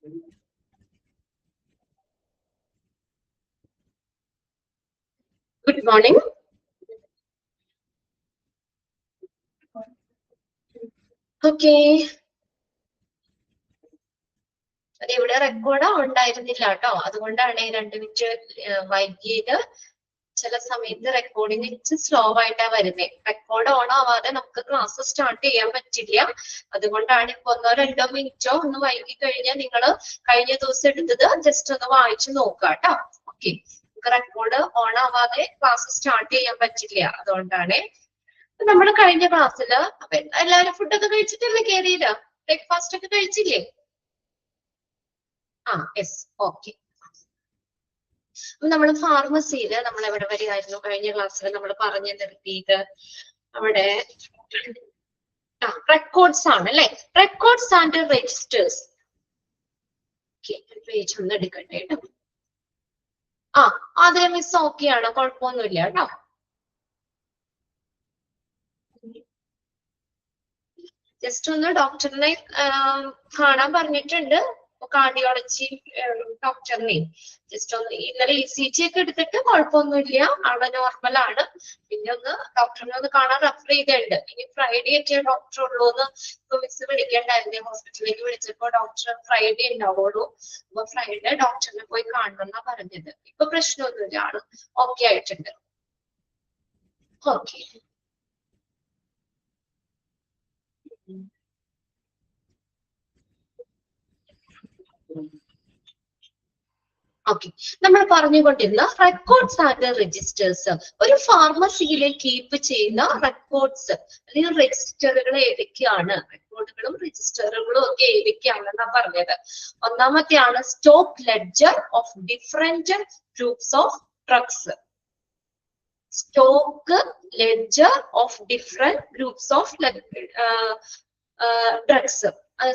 Good morning. Okay. ഇവിടെ record ഉണ്ടായിരുന്നില്ല കേട്ടോ, അതുകൊണ്ടാണ് 2 മിനിറ്റ് വൈകിയത്. ചില സമയത്ത് റെക്കോർഡിംഗ് ഇച്ചിരി സ്ലോ ആയിട്ടാ വരുന്നത്. റെക്കോർഡ് ഓൺ ആവാതെ നമുക്ക് ക്ലാസ് സ്റ്റാർട്ട് ചെയ്യാൻ പറ്റില്ല. അതുകൊണ്ടാണ് ഇപ്പൊ 1-2 മിനിറ്റോ ഒന്ന് വൈകി കഴിഞ്ഞാൽ നിങ്ങൾ കഴിഞ്ഞ ദിവസം എടുത്തത് ജസ്റ്റ് ഒന്ന് വായിച്ചു നോക്കുക കേട്ടോ. ഓക്കെ, റെക്കോർഡ് ഓൺ ആവാതെ ക്ലാസ് സ്റ്റാർട്ട് ചെയ്യാൻ പറ്റില്ല, അതുകൊണ്ടാണ്. നമ്മൾ കഴിഞ്ഞ ക്ലാസ്സില് എല്ലാവരും ഫുഡൊക്കെ കഴിച്ചിട്ടല്ലേ കയറിയില്ല? ബ്രേക്ക്ഫാസ്റ്റ് ഒക്കെ കഴിച്ചില്ലേ? Yes, okay. നമ്മൾ ഫാർമസിയില് നമ്മൾ എവിടെ വരെയായിരുന്നു കഴിഞ്ഞ ക്ലാസ്സിൽ നമ്മൾ പറഞ്ഞു നിർത്തിയത്? അവിടെ റെക്കോർഡ്സ് ആണ് അല്ലെ? Records and registers. പേജ് ഒന്ന് എടുക്കട്ടെ കേട്ടോ. അതെ മിസ്, ഓക്കെ ആണ്, കുഴപ്പമൊന്നുമില്ല കേട്ടോ. ജസ്റ്റ് ഒന്ന് ഡോക്ടറിനെ കാണാൻ പറഞ്ഞിട്ടുണ്ട്, കാർഡിയോളജി ഡോക്ടറിനെ. ജസ്റ്റ് ഒന്ന് ഇന്നലെ ECG ഒക്കെ എടുത്തിട്ട് കുഴപ്പമൊന്നുമില്ല, അവിടെ നോർമൽ ആണ്. പിന്നെ ഒന്ന് ഡോക്ടറിനെ ഒന്ന് കാണാൻ റെഫർ ചെയ്തിട്ടുണ്ട്. ഇനി ഫ്രൈഡേ ഒക്കെ ഡോക്ടർ ഉള്ളൂ എന്ന് ഇപ്പൊ മിസ് വിളിക്കണ്ടായിരുന്നു. ഹോസ്പിറ്റലിലേക്ക് വിളിച്ചപ്പോ ഡോക്ടർ ഫ്രൈഡേ ഉണ്ടാവുള്ളൂ. അപ്പൊ ഫ്രൈഡേ ഡോക്ടറിനെ പോയി കാണണമെന്നാ പറഞ്ഞത്. ഇപ്പൊ പ്രശ്നമൊന്നുമില്ല, ആള് ഓക്കെ ആയിട്ടുണ്ട്. Okay, okay. നമ്മൾ പറഞ്ഞുകൊണ്ടിരുന്ന റെക്കോർഡ്സ് ആൻഡ് രജിസ്റ്റേഴ്സ്. ഒരു ഫാർമസിയിലെ കീപ്പ് ചെയ്യുന്ന റെക്കോർഡ്സ് അല്ലെങ്കിൽ രജിസ്റ്ററുകൾ ഏതൊക്കെയാണ്? റെക്കോർഡുകളും രജിസ്റ്ററുകളും ഒക്കെ ഏതൊക്കെയാണെന്നാ പറഞ്ഞത്. ഒന്നാമത്തെയാണ് stock ledger of different groups of drugs. Stock ledger of different groups of drugs.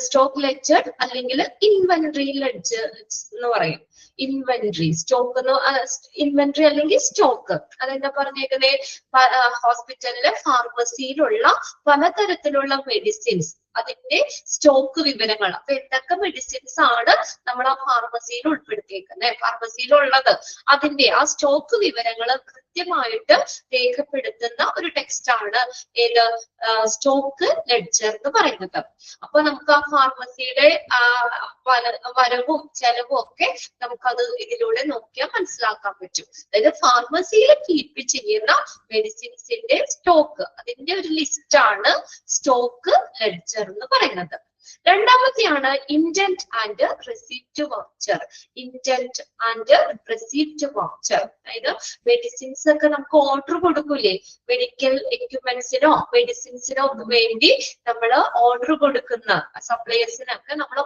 Stock ledger അല്ലെങ്കിൽ ഇൻവെന്ററി ലെഡ്ജർ എന്ന് പറയും. ഇൻവെന്ററി, സ്റ്റോക്ക്, ഇൻവെന്ററി അല്ലെങ്കിൽ സ്റ്റോക്ക്. അതെന്താ പറഞ്ഞേക്കുന്നേ? ഹോസ്പിറ്റലിലെ ഫാർമസിയിലുള്ള പലതരത്തിലുള്ള മെഡിസിൻസ്, അതിന്റെ സ്റ്റോക്ക് വിവരങ്ങൾ. അപ്പൊ എന്തൊക്കെ മെഡിസിൻസ് ആണ് നമ്മൾ ആ ഫാർമസിയിൽ ഉൾപ്പെടുത്തിയേക്കുന്നത്, ഫാർമസിയിലുള്ളത്, അതിന്റെ ആ സ്റ്റോക്ക് വിവരങ്ങൾ കൃത്യമായിട്ട് രേഖപ്പെടുത്തുന്ന ഒരു ടെക്സ്റ്റ് ആണ് ഏത്? സ്റ്റോക്ക് ലെഡ്ജർ എന്ന് പറയുന്നത്. അപ്പൊ നമുക്ക് ആ ഫാർമസിയുടെ വരവും ചെലവും ഒക്കെ നമുക്കത് ഇതിലൂടെ നോക്കിയാൽ മനസ്സിലാക്കാൻ പറ്റും. അതായത് ഫാർമസിയിൽ കീപ്പ് ചെയ്യുന്ന മെഡിസിൻസിന്റെ സ്റ്റോക്ക്, അതിന്റെ ഒരു ലിസ്റ്റ് ആണ് സ്റ്റോക്ക് ലെഡ്ജർ എന്ന് പറയുന്നത്. രണ്ടാമത്തെയാണ് indent and receipt voucher. Indent and receipt voucher, അതായത് മെഡിസിൻസ് ഒക്കെ നമുക്ക് ഓർഡർ കൊടുക്കൂലേ? മെഡിക്കൽ എക്യുപ്മെന്റ്സിനോ മെഡിസിൻസിനോ വേണ്ടി നമ്മൾ ഓർഡർ കൊടുക്കുന്ന സപ്ലയേഴ്സിനൊക്കെ നമ്മൾ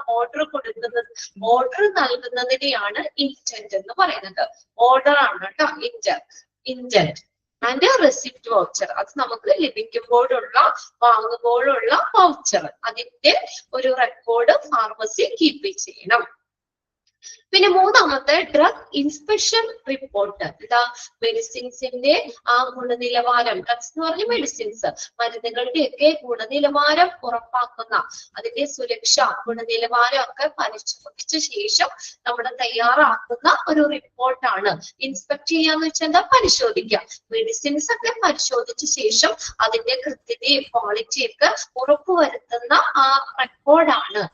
ഓർഡർ നൽകുന്നതിനെയാണ് ഇൻഡന്റ് എന്ന് പറയുന്നത്. ഓർഡർ ആണ് കേട്ടോ ഇൻഡന്റ് ആൻഡ് റെസിപ്റ്റ് വൗച്ചർ. അത് നമുക്ക് ലഭിക്കുമ്പോഴുള്ള വാങ്ങുമ്പോഴുള്ള വൗച്ചർ, അതിന്റെ ഒരു റെക്കോർഡ് ഫാർമസി കീപ്പ് ചെയ്യണം. പിന്നെ മൂന്നാമത്തെ ഡ്രഗ് ഇൻസ്പെക്ഷൻ റിപ്പോർട്ട്. എന്താ? മെഡിസിൻസിന്റെ ആ ഗുണനിലവാരം, ഡ്രഗ്സ് എന്ന് പറഞ്ഞ മെഡിസിൻസ്, മരുന്നുകളുടെയൊക്കെ ഗുണനിലവാരം ഉറപ്പാക്കുന്ന, അതിന്റെ സുരക്ഷ, ഗുണനിലവാരം ഒക്കെ പരിശോധിച്ച ശേഷം നമ്മൾ തയ്യാറാക്കുന്ന ഒരു റിപ്പോർട്ടാണ്. ഇൻസ്പെക്ട് ചെയ്യാന്ന് വെച്ചാൽ എന്താ? പരിശോധിക്കാം. മെഡിസിൻസ് ഒക്കെ പരിശോധിച്ച ശേഷം അതിന്റെ കൃത്യതയും ക്വാളിറ്റിയും ഒക്കെ ഉറപ്പുവരുത്തുന്ന ആ റെക്കോർഡാണ്,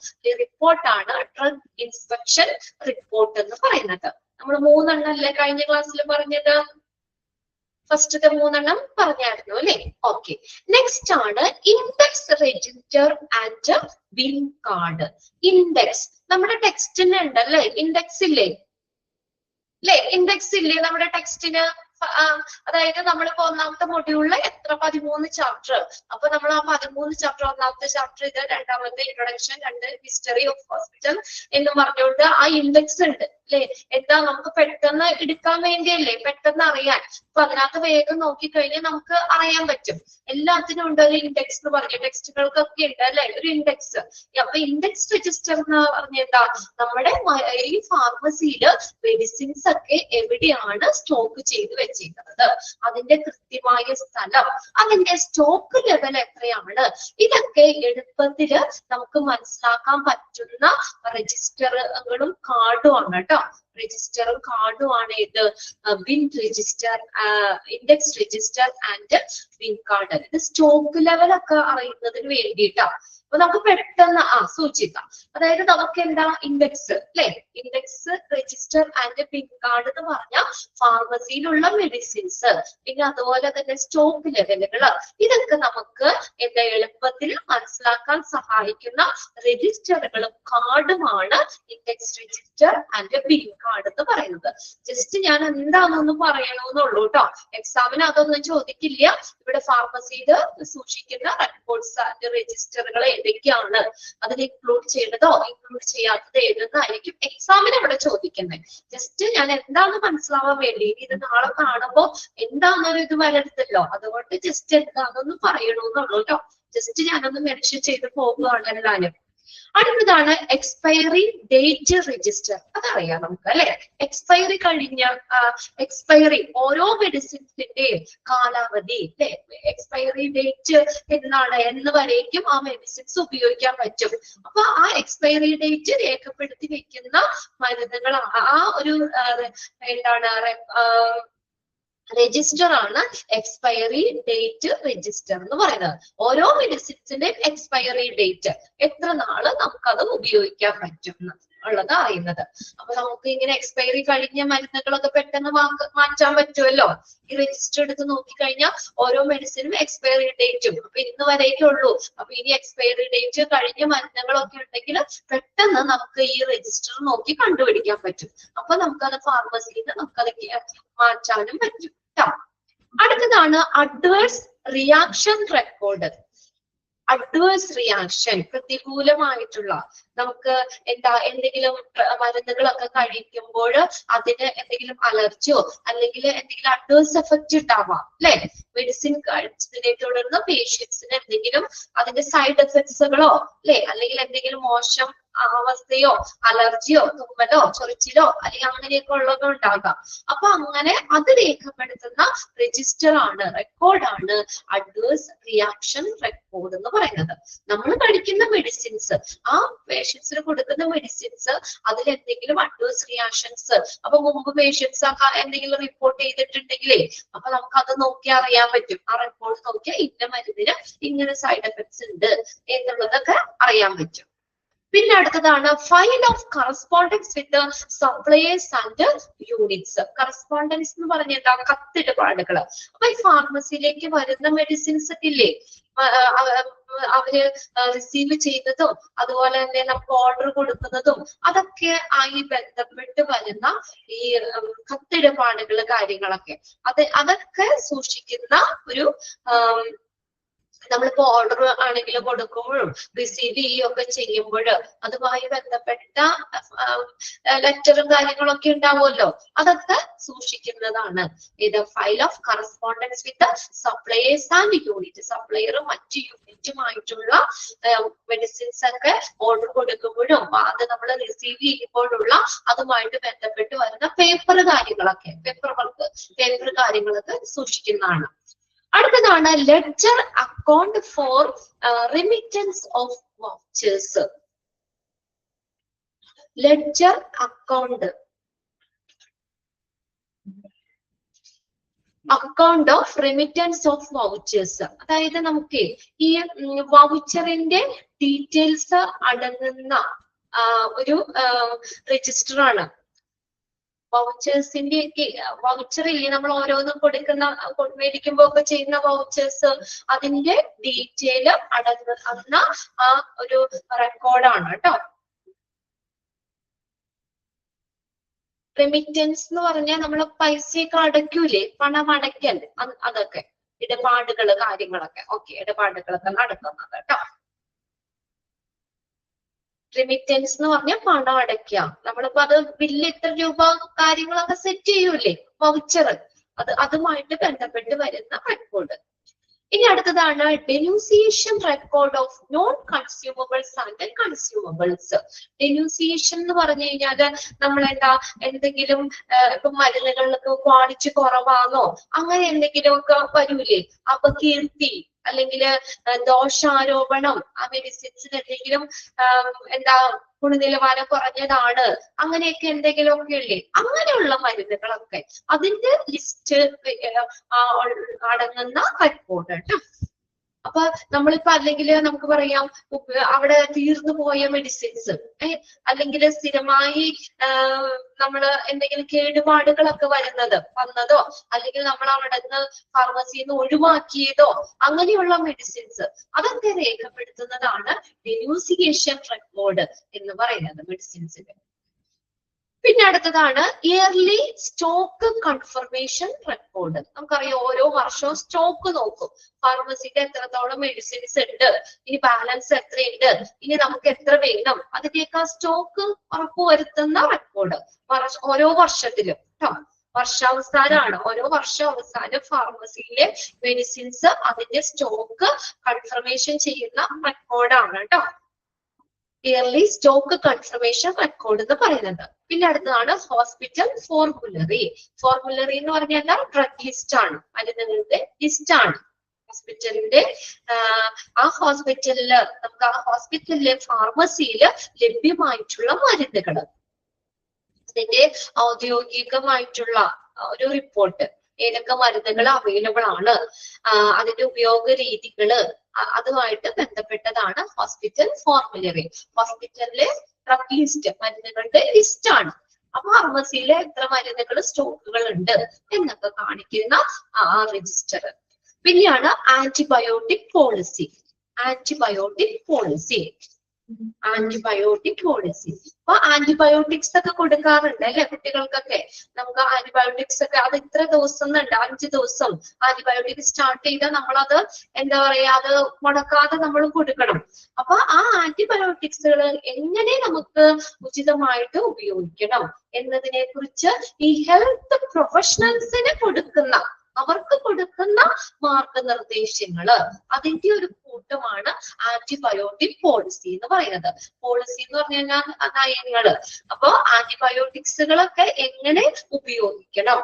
റിപ്പോർട്ടാണ് ഡ്രഗ് ഇൻസ്പെക്ഷൻ റിപ്പോർട്ട് എന്ന് പറയുന്നത്. നമ്മൾ 3 അല്ലേ കഴിഞ്ഞ ക്ലാസ്സിൽ പറഞ്ഞത്? ഫസ്റ്റത്തെ 3 പറഞ്ഞായിരുന്നു അല്ലെ? ഓക്കെ. നെക്സ്റ്റ് ആണ് index, register and bill card. Index നമ്മുടെ ടെക്സ്റ്റിന് ഉണ്ടല്ലേ? ഇൻഡെക്സ് ഇല്ലേ? ഇൻഡെക്സ് ഇല്ലേ നമ്മുടെ ടെക്സ്റ്റിന്? അതായത് നമ്മളിപ്പോ ഒന്നാമത്തെ മൊഡ്യൂളില് എത്ര 13 ചാപ്റ്റർ. അപ്പൊ നമ്മൾ ആ 13 ചാപ്റ്റർ, ഒന്നാമത്തെ ചാപ്റ്റർ ഇത്, രണ്ടാമത്തെ ഇൻട്രൊഡക്ഷൻ, 2 ഹിസ്റ്ററി ഓഫ് ഹോസ്പിറ്റൽ എന്ന് പറഞ്ഞുകൊണ്ട് ആ ഇൻഡെക്സ് ഉണ്ട് അല്ലെ? എന്താ നമുക്ക് പെട്ടെന്ന് എടുക്കാൻ വേണ്ടിയല്ലേ, പെട്ടെന്ന് അറിയാൻ. അപ്പൊ അതിനകത്ത് വേഗം നോക്കിക്കഴിഞ്ഞാൽ നമുക്ക് അറിയാൻ പറ്റും. എല്ലാത്തിനും ഉണ്ട് ഒരു ഇൻഡെക്സ് എന്ന് പറഞ്ഞു, ടെക്സ്റ്റുകൾക്കൊക്കെ ഉണ്ട് അല്ലെ ഒരു ഇൻഡെക്സ്. അപ്പൊ ഇൻഡെക്സ് രജിസ്റ്റർ എന്ന് പറഞ്ഞ എന്താ, നമ്മുടെ ഈ ഫാർമസിയില് മെഡിസിൻസ് ഒക്കെ എവിടെയാണ് സ്റ്റോക്ക് ചെയ്ത് വെച്ചിരിക്കുന്നത്, അതിന്റെ കൃത്യമായ സ്ഥലം, അതിന്റെ സ്റ്റോക്ക് ലെവൽ എത്രയാണ്, ഇതൊക്കെ എളുപ്പത്തില് നമുക്ക് മനസ്സിലാക്കാൻ പറ്റുന്ന രജിസ്റ്ററുകളും കാർഡും ആണ് കേട്ടോ. രജിസ്റ്ററും കാർഡും ആണ് ഇത് win register, index register and win card. ഇത് സ്റ്റോക്ക് ലെവൽ ഒക്കെ അറിയുന്നതിന് വേണ്ടിയിട്ടാണ്. അപ്പൊ നമുക്ക് പെട്ടെന്ന് സൂക്ഷിക്കാം. അതായത് നമുക്ക് എന്താ ഇൻഡെക്സ് അല്ലെ, index register and pin card എന്ന് പറഞ്ഞാൽ ഫാർമസിയിലുള്ള മെഡിസിൻസ്, പിന്നെ അതുപോലെ തന്നെ സ്റ്റോക്ക് ലെവലുകൾ, ഇതൊക്കെ നമുക്ക് എന്താ എളുപ്പത്തിൽ മനസ്സിലാക്കാൻ സഹായിക്കുന്ന രജിസ്റ്ററുകളും കാർഡുമാണ് index register and pin card എന്ന് പറയുന്നത്. ജസ്റ്റ് ഞാൻ എന്താണെന്ന് പറയണമെന്നുള്ളൂ കേട്ടോ. എക്സാമിന് അതൊന്നും ചോദിക്കില്ല. ഇവിടെ ഫാർമസിയിൽ സൂക്ഷിക്കുന്ന റെക്കോർഡ്സ് ആൻഡ് രജിസ്റ്ററുകൾ ഏതൊക്കെയാണ്, അതിൽ ഇൻക്ലൂഡ് ചെയ്യേണ്ടതോ ഇൻക്ലൂഡ് ചെയ്യാത്തത് ഏതെന്നായിരിക്കും എക്സാമിന് ഇവിടെ ചോദിക്കുന്നത്. ജസ്റ്റ് ഞാൻ എന്താന്ന് മനസ്സിലാവാൻ വേണ്ടി, ഇത് നാളെ കാണുമ്പോ എന്താണെന്നൊരു ഇത് വരരുതല്ലോ, അതുകൊണ്ട് ജസ്റ്റ് എന്താണെന്ന് പറയണമെന്നുള്ളൂ കേട്ടോ. ജസ്റ്റ് ഞാനൊന്ന് മെൻഷൻ ചെയ്ത് പോകുകയാണ് എല്ലാവരും. അടുത്തതാണ് എക്സ്പയറി ഡേറ്റ് രജിസ്റ്റർ. അതറിയാം നമുക്ക് അല്ലെ. എക്സ്പയറി കഴിഞ്ഞ എക്സ്പയറി ഓരോ മെഡിസിൻസിന്റെ കാലാവധി അല്ലെ, എക്സ്പയറി ഡേറ്റ് എന്നാണ് എന്ന് വരേക്കും ആ മെഡിസിൻസ് ഉപയോഗിക്കാൻ പറ്റും. അപ്പൊ ആ എക്സ്പയറി ഡേറ്റ് രേഖപ്പെടുത്തി വെക്കുന്ന മരുന്നുകൾ, ആ ഒരു എന്താണ് രജിസ്റ്റർ ആണ് എക്സ്പയറി ഡേറ്റ് രജിസ്റ്റർ എന്ന് പറയുന്നത്. ഓരോ മെഡിസിൻസിന്റെയും എക്സ്പയറി ഡേറ്റ്, എത്ര നാള് നമുക്കത് ഉപയോഗിക്കാൻ പറ്റും ഉള്ളത് അറിയുന്നത്. അപ്പൊ നമുക്ക് ഇങ്ങനെ എക്സ്പയറി കഴിഞ്ഞ മരുന്നുകളൊക്കെ പെട്ടെന്ന് മാറ്റാൻ പറ്റുമല്ലോ. ഈ രജിസ്റ്റർ എടുത്ത് നോക്കിക്കഴിഞ്ഞാൽ ഓരോ മെഡിസിനും എക്സ്പയറി ഡേറ്റും, അപ്പൊ ഇന്ന് വരേക്കേ ഉള്ളൂ. അപ്പൊ ഇനി എക്സ്പയറി ഡേറ്റ് കഴിഞ്ഞ മരുന്നുകളൊക്കെ ഉണ്ടെങ്കിൽ പെട്ടെന്ന് നമുക്ക് ഈ രജിസ്റ്റർ നോക്കി കണ്ടുപിടിക്കാൻ പറ്റും. അപ്പൊ നമുക്കത് ഫാർമസിയിൽ നമുക്കത് മാറ്റാനും പറ്റും. അടുത്തതാണ് adverse reaction record. Adverse reaction, പ്രതികൂലമായിട്ടുള്ള, നമുക്ക് എന്താ എന്തെങ്കിലും മരുന്നുകളൊക്കെ കഴിക്കുമ്പോൾ അതിന് എന്തെങ്കിലും അലർജിയോ അല്ലെങ്കിൽ എന്തെങ്കിലും അഡ്വേഴ്സ് എഫക്റ്റ് ഉണ്ടാവാം അല്ലെ. മെഡിസിൻ കഴിച്ചതിനെ തുടർന്ന് പേഷ്യൻസിന് എന്തെങ്കിലും അതിന്റെ സൈഡ് എഫക്ട്സുകളോ അല്ലെ, അല്ലെങ്കിൽ എന്തെങ്കിലും മോശം അവസ്ഥയോ അലർജിയോ തുമ്മലോ ചൊറിച്ചിലോ അല്ലെങ്കിൽ അങ്ങനെയൊക്കെ ഉള്ളത് ഉണ്ടാകാം. അപ്പൊ അങ്ങനെ അത് രേഖപ്പെടുത്തുന്ന രജിസ്റ്റർ ആണ്, റെക്കോർഡാണ് അഡ്വേഴ്സ് റിയാക്ഷൻ റെക്കോർഡ് എന്ന് പറയുന്നത്. നമ്മൾ കഴിക്കുന്ന മെഡിസിൻസ്, ആ പേഷ്യൻസിന് കൊടുക്കുന്ന മെഡിസിൻസ്, അതിൽ എന്തെങ്കിലും അഡ്വേഴ്സ് റിയാക്ഷൻസ്, അപ്പൊ മുമ്പ് പേഷ്യൻസ് എന്തെങ്കിലും റിപ്പോർട്ട് ചെയ്തിട്ടുണ്ടെങ്കിലേ അപ്പൊ നമുക്ക് അത് നോക്കി അറിയാൻ പറ്റും. ആ റിപ്പോർട്ട് നോക്കിയാൽ ഇന്ന മരുന്നിന് ഇങ്ങനെ സൈഡ് എഫക്ട്സ് ഉണ്ട് എന്നുള്ളതൊക്കെ അറിയാൻ പറ്റും. പിന്നെ അടുത്തതാണ് file of correspondence with suppliers and units. Correspondence എന്ന് പറഞ്ഞ എന്താ, കത്തിടപാടുകൾ. അപ്പൊ ഈ ഫാർമസിയിലേക്ക് വരുന്ന മെഡിസിൻസ് ഒക്കെ ഇല്ലേ, അവര് റിസീവ് ചെയ്യുന്നതും അതുപോലെ തന്നെ നമുക്ക് ഓർഡർ കൊടുക്കുന്നതും അതൊക്കെ ആയി ബന്ധപ്പെട്ട് വരുന്ന ഈ കത്തിടപാടുകൾ കാര്യങ്ങളൊക്കെ അതൊക്കെ സൂക്ഷിക്കുന്ന ഒരു നമ്മളിപ്പോ ഓർഡർ ആണെങ്കിൽ കൊടുക്കുമ്പോഴും റിസീവ് ചെയ്യുകയൊക്കെ ചെയ്യുമ്പോൾ അതുമായി ബന്ധപ്പെട്ട ലെറ്ററും കാര്യങ്ങളൊക്കെ ഉണ്ടാവുമല്ലോ, അതൊക്കെ സൂക്ഷിക്കുന്നതാണ് ഇത് file of correspondence with suppliers and unit. സപ്ലയറും മറ്റു യൂണിറ്റുമായിട്ടുള്ള മെഡിസിൻസ് ഒക്കെ ഓർഡർ കൊടുക്കുമ്പോഴും അത് നമ്മൾ റിസീവ് ചെയ്യുമ്പോഴുള്ള അതുമായിട്ട് ബന്ധപ്പെട്ട് വരുന്ന പേപ്പർ കാര്യങ്ങളൊക്കെ സൂക്ഷിക്കുന്നതാണ്. അടുത്തതാണ് ledger account for remittance of vouchers. Ledger account of remittance of vouchers, അതായത് നമുക്ക് ഈ വൗച്ചറിന്റെ ഡീറ്റെയിൽസ് അടങ്ങുന്ന ഒരു രജിസ്റ്റർ ആണ്. വൗച്ചേഴ്സിന്റെ വൗച്ചർ ഇല്ലേ, നമ്മൾ ഓരോന്നും മേടിക്കുമ്പോ ഒക്കെ ചെയ്യുന്ന വൗച്ചേഴ്സ്, അതിന്റെ ഡീറ്റെയിൽ അടങ്ങുന്ന ആ ഒരു റെക്കോർഡാണ് കേട്ടോ. റെമിറ്റൻസ് എന്ന് പറഞ്ഞാൽ നമ്മൾ പൈസയൊക്കെ അടയ്ക്കൂലേ, പണം അടയ്ക്കൽ, അതൊക്കെ ഇടപാടുകൾ കാര്യങ്ങളൊക്കെ, ഓക്കെ, ഇടപാടുകളൊക്കെ നടത്തുന്നത് കേട്ടോ. റിമിറ്റൻസ് എന്ന് പറഞ്ഞാൽ പണം അടയ്ക്കുക. നമ്മളിപ്പോ അത് ബില്ല് ഇത്ര രൂപ കാര്യങ്ങളൊക്കെ സെറ്റ് ചെയ്യൂലേ, വൗച്ചർ, അതുമായിട്ട് ബന്ധപ്പെട്ട് വരുന്ന റെക്കോർഡ്. ഇനി അടുത്തതാണ് denunciation record of non consumables and consumables. Denunciation എന്ന് പറഞ്ഞു കഴിഞ്ഞാല് നമ്മളെന്താ എന്തെങ്കിലും ഇപ്പൊ മരുന്നുകൾക്ക് ക്വാളിറ്റി കുറവാണോ അങ്ങനെ എന്തെങ്കിലും ഒക്കെ വരൂലേ, അപകീർത്തി അല്ലെങ്കിൽ ദോഷാരോപണം, ആ മെഡിസിൻസിന് എന്തെങ്കിലും എന്താ ഗുണനിലവാരം കുറഞ്ഞതാണ് അങ്ങനെയൊക്കെ എന്തെങ്കിലും ഒക്കെ ഇല്ലേ, അങ്ങനെയുള്ള മരുന്നുകളൊക്കെ അതിന്റെ ലിസ്റ്റ് അടങ്ങുന്ന റെക്കോർഡ് കേട്ടോ. അപ്പൊ നമ്മളിപ്പോ അല്ലെങ്കിൽ നമുക്ക് പറയാം അവിടെ തീർന്നു പോയ മെഡിസിൻസ്, അല്ലെങ്കിൽ സ്ഥിരമായി നമ്മള് എന്തെങ്കിലും കേടുപാടുകളൊക്കെ വന്നതോ അല്ലെങ്കിൽ നമ്മൾ അവിടെ നിന്ന് ഫാർമസിയിൽ നിന്ന് ഒഴിവാക്കിയതോ അങ്ങനെയുള്ള മെഡിസിൻസ് അതൊക്കെ രേഖപ്പെടുത്തുന്നതാണ് ഡെനൂസിയേഷൻ റെക്കോർഡ് എന്ന് പറയുന്നത് മെഡിസിൻസിന്റെ. പിന്നെ അടുത്തതാണ് ഇയർലി സ്റ്റോക്ക് കൺഫർമേഷൻ റെക്കോർഡ്. നമുക്കറിയാം ഓരോ വർഷവും സ്റ്റോക്ക് നോക്കും, ഫാർമസിക്ക് എത്രത്തോളം മെഡിസിൻസ് ഉണ്ട്, ഇനി ബാലൻസ് എത്രയുണ്ട്, ഇനി നമുക്ക് എത്ര വേണം, അതിന്റെയൊക്കെ സ്റ്റോക്ക് ഉറപ്പുവരുത്തുന്ന റെക്കോർഡ് ഓരോ വർഷത്തിലും കേട്ടോ. വർഷാവസാനമാണ്, ഓരോ വർഷാവസാനം ഫാർമസിയിലെ മെഡിസിൻസ് അതിന്റെ സ്റ്റോക്ക് കൺഫർമേഷൻ ചെയ്യുന്ന റെക്കോർഡാണ് കേട്ടോ, ഇയർലി സ്റ്റോക്ക് കൺഫർമേഷൻ റെക്കോർഡ് എന്ന് പറയുന്നത്. പിന്നെ അടുത്തതാണ് ഹോസ്പിറ്റൽ ഫോർമുലറി. ഫോർമുലറി എന്ന് പറഞ്ഞാൽ ഡ്രഗ് ലിസ്റ്റ് ആണ്, മരുന്നുകളുടെ ലിസ്റ്റ് ആണ്. ഹോസ്പിറ്റലിന്റെ ആ ഹോസ്പിറ്റലില് നമുക്ക് ആ ഹോസ്പിറ്റലിലെ ഫാർമസിയിൽ ലഭ്യമായിട്ടുള്ള മരുന്നുകൾ, അതിന്റെ ഔദ്യോഗികമായിട്ടുള്ള ഒരു റിപ്പോർട്ട്, ഏതൊക്കെ മരുന്നുകൾ അവൈലബിൾ ആണ്, അതിന്റെ ഉപയോഗ രീതികള്, അതുമായിട്ട് ബന്ധപ്പെട്ടതാണ് ഹോസ്പിറ്റൽ ഫോർമുലറി. ഹോസ്പിറ്റലിലെ ഡ്രഗ് ലിസ്റ്റ്, മരുന്നുകളുടെ ലിസ്റ്റ് ആണ്. അപ്പൊ ഫാർമസിയിലെ എത്ര മരുന്നുകൾ സ്റ്റോക്കുകൾ ഉണ്ട് എന്നൊക്കെ കാണിക്കുന്ന ആ രജിസ്റ്റർ. പിന്നെയാണ് ആന്റിബയോട്ടിക് പോളിസി. ആന്റിബയോട്ടിക് പോളിസി അപ്പൊ ആന്റിബയോട്ടിക്സ് ഒക്കെ കൊടുക്കാറുണ്ട് അല്ലെ കുട്ടികൾക്കൊക്കെ. നമുക്ക് ആന്റിബയോട്ടിക്സ് ഒക്കെ അത് ഇത്ര ദിവസം എന്നുണ്ട്, 5 ദിവസം ആന്റിബയോട്ടിക് സ്റ്റാർട്ട് ചെയ്താൽ നമ്മളത് എന്താ പറയാ അത് മുടക്കാതെ നമ്മൾ കൊടുക്കണം. അപ്പൊ ആ ആന്റിബയോട്ടിക്സുകൾ എങ്ങനെ നമുക്ക് ഉചിതമായിട്ട് ഉപയോഗിക്കണം എന്നതിനെ കുറിച്ച് ഈ ഹെൽത്ത് പ്രൊഫഷണൽസിന് അവർക്ക് കൊടുക്കുന്ന മാർഗനിർദ്ദേശങ്ങള്, അതിന്റെ ഒരു കൂട്ടമാണ് ആന്റിബയോട്ടിക് പോളിസി എന്ന് പറയുന്നത്. പോളിസി എന്ന് പറഞ്ഞു കഴിഞ്ഞാൽ നയങ്ങള്. അപ്പൊ ആന്റിബയോട്ടിക്സുകളൊക്കെ എങ്ങനെ ഉപയോഗിക്കണം.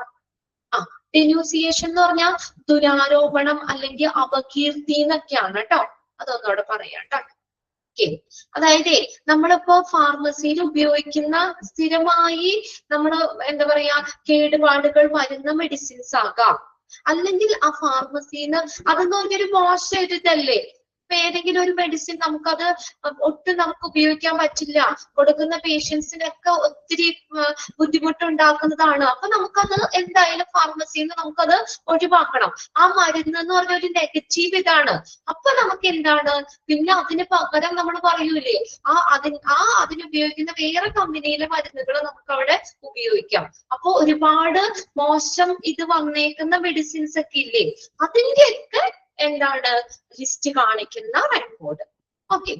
ഡെനൂസിയേഷൻ എന്ന് പറഞ്ഞാൽ ദുരാരോപണം അല്ലെങ്കിൽ അപകീർത്തി എന്നൊക്കെയാണ് കേട്ടോ. അതൊന്നോടെ പറയാം കേട്ടോ. അതായത് നമ്മളിപ്പോ ഫാർമസിയിൽ ഉപയോഗിക്കുന്ന സ്ഥിരമായി നമ്മള് എന്താ പറയാ കേടുപാടുകൾ വരുന്ന മെഡിസിൻസ് ആകാം, അല്ലെങ്കിൽ ആ ഫാർമസിന്ന് അതെന്ന് പറഞ്ഞൊരു മോശം ഒരിതല്ലേ. ഇപ്പൊ ഏതെങ്കിലും ഒരു മെഡിസിൻ നമുക്കത് ഒട്ടും നമുക്ക് ഉപയോഗിക്കാൻ പറ്റില്ല, കൊടുക്കുന്ന പേഷ്യൻസിനൊക്കെ ഒത്തിരി ബുദ്ധിമുട്ടുണ്ടാക്കുന്നതാണ്. അപ്പൊ നമുക്കത് എന്തായാലും ഫാർമസിന്ന് നമുക്കത് ഒഴിവാക്കണം. ആ മരുന്ന് എന്ന് പറഞ്ഞ ഒരു നെഗറ്റീവ് ഇതാണ്. അപ്പൊ നമുക്ക് എന്താണ് പിന്നെ അതിന് പകരം നമ്മൾ പറയൂലേ അതിനുപയോഗിക്കുന്ന വേറെ കമ്പനിയിലെ മരുന്നുകൾ നമുക്ക് അവിടെ ഉപയോഗിക്കാം. അപ്പൊ ഒരുപാട് മോശം ഇത് വന്നേക്കുന്ന മെഡിസിൻസ് ഒക്കെ ഇല്ലേ, അതിന്റെയൊക്കെ എന്താണ് ലിസ്റ്റ് കാണിക്കുന്ന റെക്കോർഡ്. ഓക്കെ,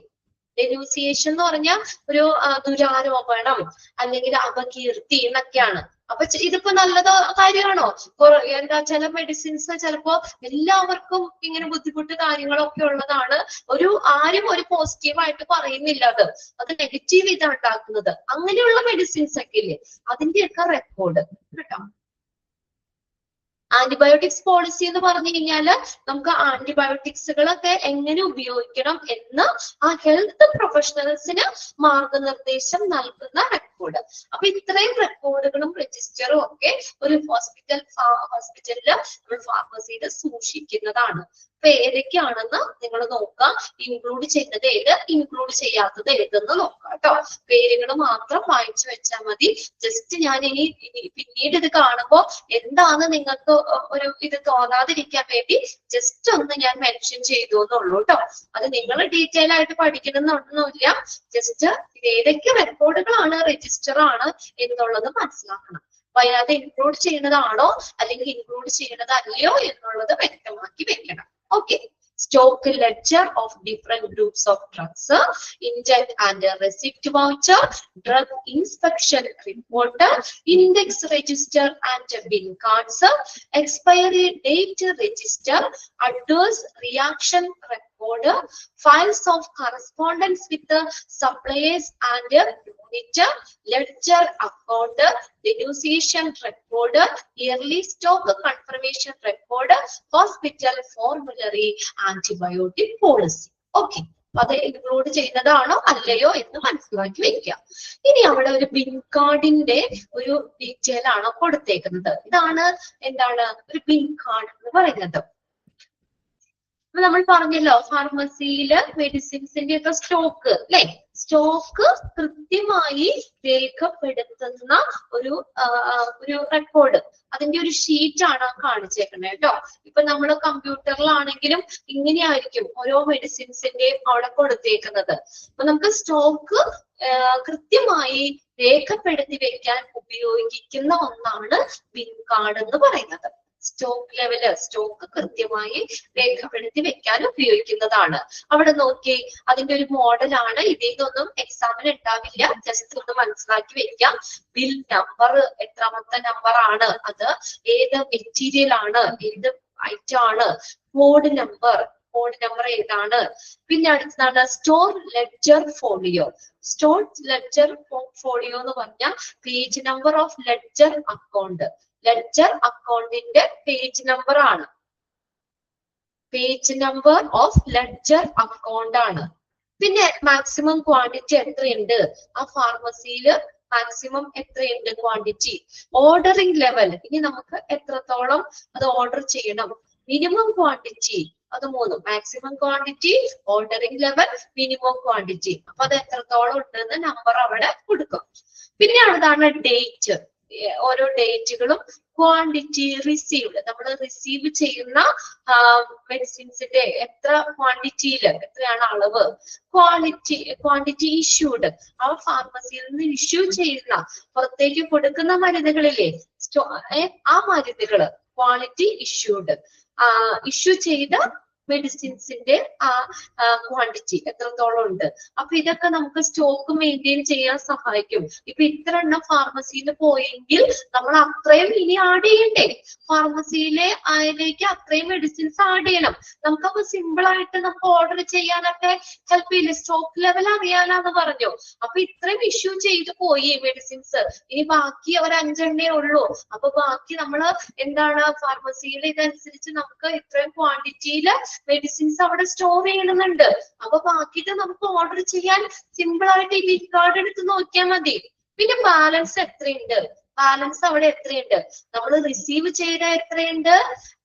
ഡെനൂസിയേഷൻ എന്ന് പറഞ്ഞാൽ ഒരു ദുരാരോപണം അല്ലെങ്കിൽ അപകീർത്തി എന്നൊക്കെയാണ്. അപ്പൊ ഇതിപ്പോ നല്ലതോ കാര്യമാണോ? എന്താ ചില മെഡിസിൻസ് ചിലപ്പോ എല്ലാവർക്കും ഇങ്ങനെ ബുദ്ധിമുട്ട് കാര്യങ്ങളൊക്കെ ഉള്ളതാണ്. ആരും ഒരു പോസിറ്റീവായിട്ട് പറയുന്നില്ല, അത് നെഗറ്റീവ് ഇതാ ഉണ്ടാക്കുന്നത്. അങ്ങനെയുള്ള മെഡിസിൻസ് ഒക്കെ ഇല്ലേ, അതിന്റെയൊക്കെ റെക്കോർഡ് കേട്ടോ. ആന്റിബയോട്ടിക്സ് പോളിസി എന്ന് പറഞ്ഞു കഴിഞ്ഞാല് നമുക്ക് ആന്റിബയോട്ടിക്സുകളൊക്കെ എങ്ങനെ ഉപയോഗിക്കണം എന്ന് ആ ഹെൽത്ത് പ്രൊഫഷണൽസിന് മാർഗനിർദ്ദേശം നൽകുന്ന റെക്കോർഡ്. അപ്പൊ ഇത്രയും റെക്കോർഡുകളും രജിസ്റ്ററും ഒക്കെ ഒരു ഹോസ്പിറ്റലില് നമ്മൾ ഫാർമസിയിൽ സൂക്ഷിക്കുന്നതാണ്. അപ്പൊ ഏതൊക്കെയാണെന്ന് നിങ്ങൾ നോക്കാം, ഇൻക്ലൂഡ് ചെയ്യുന്നത് ഏത്, ഇൻക്ലൂഡ് ചെയ്യാത്തത് ഏതെന്ന് നോക്കാം കേട്ടോ. പേരുകൾ മാത്രം വായിച്ചു വെച്ചാൽ മതി. ജസ്റ്റ് ഞാൻ പിന്നീട് ഇത് കാണുമ്പോൾ എന്താണ് നിങ്ങൾക്ക് ഒരു ഇത് തോന്നാതിരിക്കാൻ വേണ്ടി ജസ്റ്റ് ഒന്ന് ഞാൻ മെൻഷൻ ചെയ്തു എന്നുള്ളൂ കേട്ടോ. അത് നിങ്ങൾ ഡീറ്റെയിൽ ആയിട്ട് പഠിക്കണമെന്നൊന്നുമില്ല, ജസ്റ്റ് ഏതൊക്കെ റെക്കോർഡുകളാണ് രജിസ്റ്റർ ആണ് എന്നുള്ളത് മനസ്സിലാക്കണം. അപ്പൊ അതിനകത്ത് ഇൻക്ലൂഡ് ചെയ്യുന്നതാണോ അല്ലെങ്കിൽ ഇൻക്ലൂഡ് ചെയ്യുന്നത് അല്ലയോ എന്നുള്ളത് വ്യക്തമാക്കി വെക്കണം. Okay, stock ledger of different groups of drugs, intent and receipt voucher, drug inspection report, index register and bin cards, expiry date register, adverse reaction record, files of correspondence with the suppliers and unit, ledger account, denunciation record, yearly stock confirmation record, hospital formulary, antibiotic policy. Okay. അത് include ചെയ്യുന്നതാണോ അല്ലയോ എന്ന് മനസ്സിലാക്കി വെക്കുക. ഇനി അവിടെ ഒരു bin കാർഡിന്റെ ഒരു ഡീറ്റെയിൽ ആണ് കൊടുത്തേക്കുന്നത്. ഇതാണ് എന്താണ് ഒരു ബിൻ കാർഡ് എന്ന് പറയുന്നത്. നമ്മൾ പറഞ്ഞല്ലോ ഫാർമസിയില് മെഡിസിൻസിന്റെ ഒക്കെ സ്റ്റോക്ക് അല്ലെ, സ്റ്റോക്ക് കൃത്യമായി രേഖപ്പെടുത്തുന്ന ഒരു റെക്കോർഡ്, അതിന്റെ ഒരു ഷീറ്റ് ആണ് കാണിച്ചേക്കുന്നത് കേട്ടോ. ഇപ്പൊ നമ്മൾ കമ്പ്യൂട്ടറിലാണെങ്കിലും ഇങ്ങനെയായിരിക്കും ഓരോ മെഡിസിൻസിന്റെയും അവിടെ കൊടുത്തേക്കുന്നത്. അപ്പൊ നമുക്ക് സ്റ്റോക്ക് കൃത്യമായി രേഖപ്പെടുത്തി വെക്കാൻ ഉപയോഗിക്കുന്ന ഒന്നാണ് ബിൻ കാർഡ് എന്ന് പറയുന്നത്. സ്റ്റോക്ക് ലെവല്, സ്റ്റോക്ക് കൃത്യമായി രേഖപ്പെടുത്തി വെക്കാൻ ഉപയോഗിക്കുന്നതാണ്. അവിടെ നോക്കി അതിന്റെ ഒരു മോഡലാണ്. ഇതിന്നൊന്നും എക്സാമിന് ഉണ്ടാവില്ല, ജസ്റ്റ് ഒന്ന് മനസ്സിലാക്കി വെക്കാം. ബിൽ നമ്പർ എത്രാമത്തെ നമ്പർ ആണ്, അത് ഏത് മെറ്റീരിയൽ ആണ്, ഏത് ഐറ്റം ആണ്, കോഡ് നമ്പർ ഏതാണ്. പിന്നെ അടുത്തതാണ് store ledger folio. Store ledger folio എന്ന് പറഞ്ഞാൽ page number of ledger account. Ledger അക്കൗണ്ടിന്റെ പേജ് നമ്പർ ആണ്, page number of ledger account ആണ്. പിന്നെ മാക്സിമം ക്വാണ്ടിറ്റി എത്രയുണ്ട് ആ ഫാർമസിയിൽ, മാക്സിമം എത്രയുണ്ട് ക്വാണ്ടിറ്റി, ഓർഡറിംഗ് ലെവൽ, ഇനി നമുക്ക് എത്രത്തോളം അത് ഓർഡർ ചെയ്യണം, മിനിമം ക്വാണ്ടിറ്റി, അത് 3, maximum quantity, ordering level, minimum quantity. അപ്പൊ അത് എത്രത്തോളം ഉണ്ടെന്ന് നമ്പർ അവിടെ കൊടുക്കും. പിന്നെ അതാണ് ഡേറ്റ്, ഓരോ ഡേറ്റുകളും, ക്വാണ്ടിറ്റി റിസീവ്ഡ്, നമ്മൾ റിസീവ് ചെയ്യുന്ന മെഡിസിൻസിന്റെ എത്ര ക്വാണ്ടിറ്റിയില് എത്രയാണ് അളവ്, ക്വാണ്ടിറ്റി ഇഷ്യൂഡ്, ആ ഫാർമസിയിൽ നിന്ന് ഇഷ്യൂ ചെയ്യുന്ന പുറത്തേക്ക് കൊടുക്കുന്ന മരുന്നുകളില്ലേ ആ മരുന്നുകള്, ക്വാളിറ്റി ഇഷ്യൂഡ്, ഇഷ്യൂ ചെയ്ത മെഡിസിൻസിന്റെ ആ ക്വാണ്ടിറ്റി എത്രത്തോളം ഉണ്ട്. അപ്പൊ ഇതൊക്കെ നമുക്ക് സ്റ്റോക്ക് മെയിൻറ്റെയിൻ ചെയ്യാൻ സഹായിക്കും. ഇപ്പൊ ഇത്ര എണ്ണം ഫാർമസിയിൽ പോയെങ്കിൽ നമ്മൾ അത്രയും ഇനി ആഡ് ചെയ്യണ്ടേ, ഫാർമസിയിലെ അതിലേക്ക് അത്രയും മെഡിസിൻസ് ആഡ് ചെയ്യണം. നമുക്കപ്പോ സിമ്പിൾ ആയിട്ട് നമുക്ക് ഓർഡർ ചെയ്യാനൊക്കെ ഹെൽപ്പ് ചെയ്യില്ല, സ്റ്റോക്ക് ലെവൽ അറിയാനാന്ന് പറഞ്ഞു. അപ്പൊ ഇത്രയും ഇഷ്യൂ ചെയ്ത് പോയി മെഡിസിൻസ്, ഇനി ബാക്കി ഒരു 5 എണ്ണേ ഉള്ളൂ. അപ്പൊ ബാക്കി നമ്മള് എന്താണ് ഫാർമസിയിൽ ഇതനുസരിച്ച് നമുക്ക് ഇത്രയും ക്വാണ്ടിറ്റിയില് മെഡിസിൻസ് അവിടെ സ്റ്റോർ ചെയ്യണമെന്നുണ്ട്. അപ്പൊ ബാക്കിയിട്ട് നമുക്ക് ഓർഡർ ചെയ്യാൻ സിമ്പിൾ ആയിട്ട് ഈ ബിൻ കാർഡ് എടുത്ത് നോക്കിയാൽ മതി. പിന്നെ ബാലൻസ് എത്രയുണ്ട്, ബാലൻസ് അവിടെ എത്രയുണ്ട്, നമ്മൾ റിസീവ് ചെയ്ത എത്രയുണ്ട്,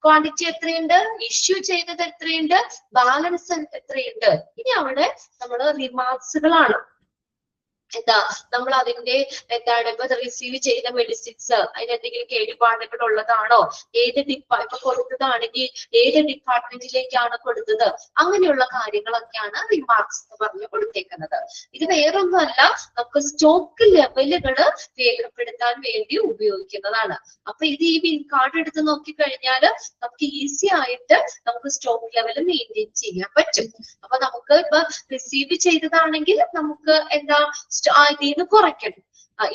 ക്വാണ്ടിറ്റി എത്രയുണ്ട്, ഇഷ്യൂ ചെയ്തത് എത്രയുണ്ട്, ബാലൻസ് എത്രയുണ്ട്. ഇനി അവിടെ നമ്മൾ റിമാർക്സുകളാണ്. എന്താ നമ്മൾ അതിന്റെ എന്താണ് ഇപ്പൊ റിസീവ് ചെയ്ത മെഡിസിൻസ് അതിനെന്തെങ്കിലും കേടുപാടുകൾ ഉള്ളതാണോ, ഏത് ഇപ്പൊ കൊടുത്തതാണെങ്കിൽ ഏത് ഡിപ്പാർട്ട്മെന്റിലേക്കാണ് കൊടുത്തത്, അങ്ങനെയുള്ള കാര്യങ്ങളൊക്കെയാണ് റിമാർക്സ് എന്ന് പറഞ്ഞു കൊടുത്തേക്കുന്നത്. ഇത് വേറൊന്നുമല്ല, നമുക്ക് സ്റ്റോക്ക് ലെവലുകള് രേഖപ്പെടുത്താൻ വേണ്ടി ഉപയോഗിക്കുന്നതാണ്. അപ്പൊ ഇത് ഈ ബിൻ കാർഡ് എടുത്ത് നോക്കിക്കഴിഞ്ഞാൽ നമുക്ക് ഈസി ആയിട്ട് നമുക്ക് സ്റ്റോക്ക് ലെവൽ മെയിൻറ്റെയിൻ ചെയ്യാൻ പറ്റും. അപ്പൊ നമുക്ക് ഇപ്പൊ റിസീവ് ചെയ്തതാണെങ്കിൽ നമുക്ക് എന്താ ഇതിന്ന് കുറയ്ക്കണം,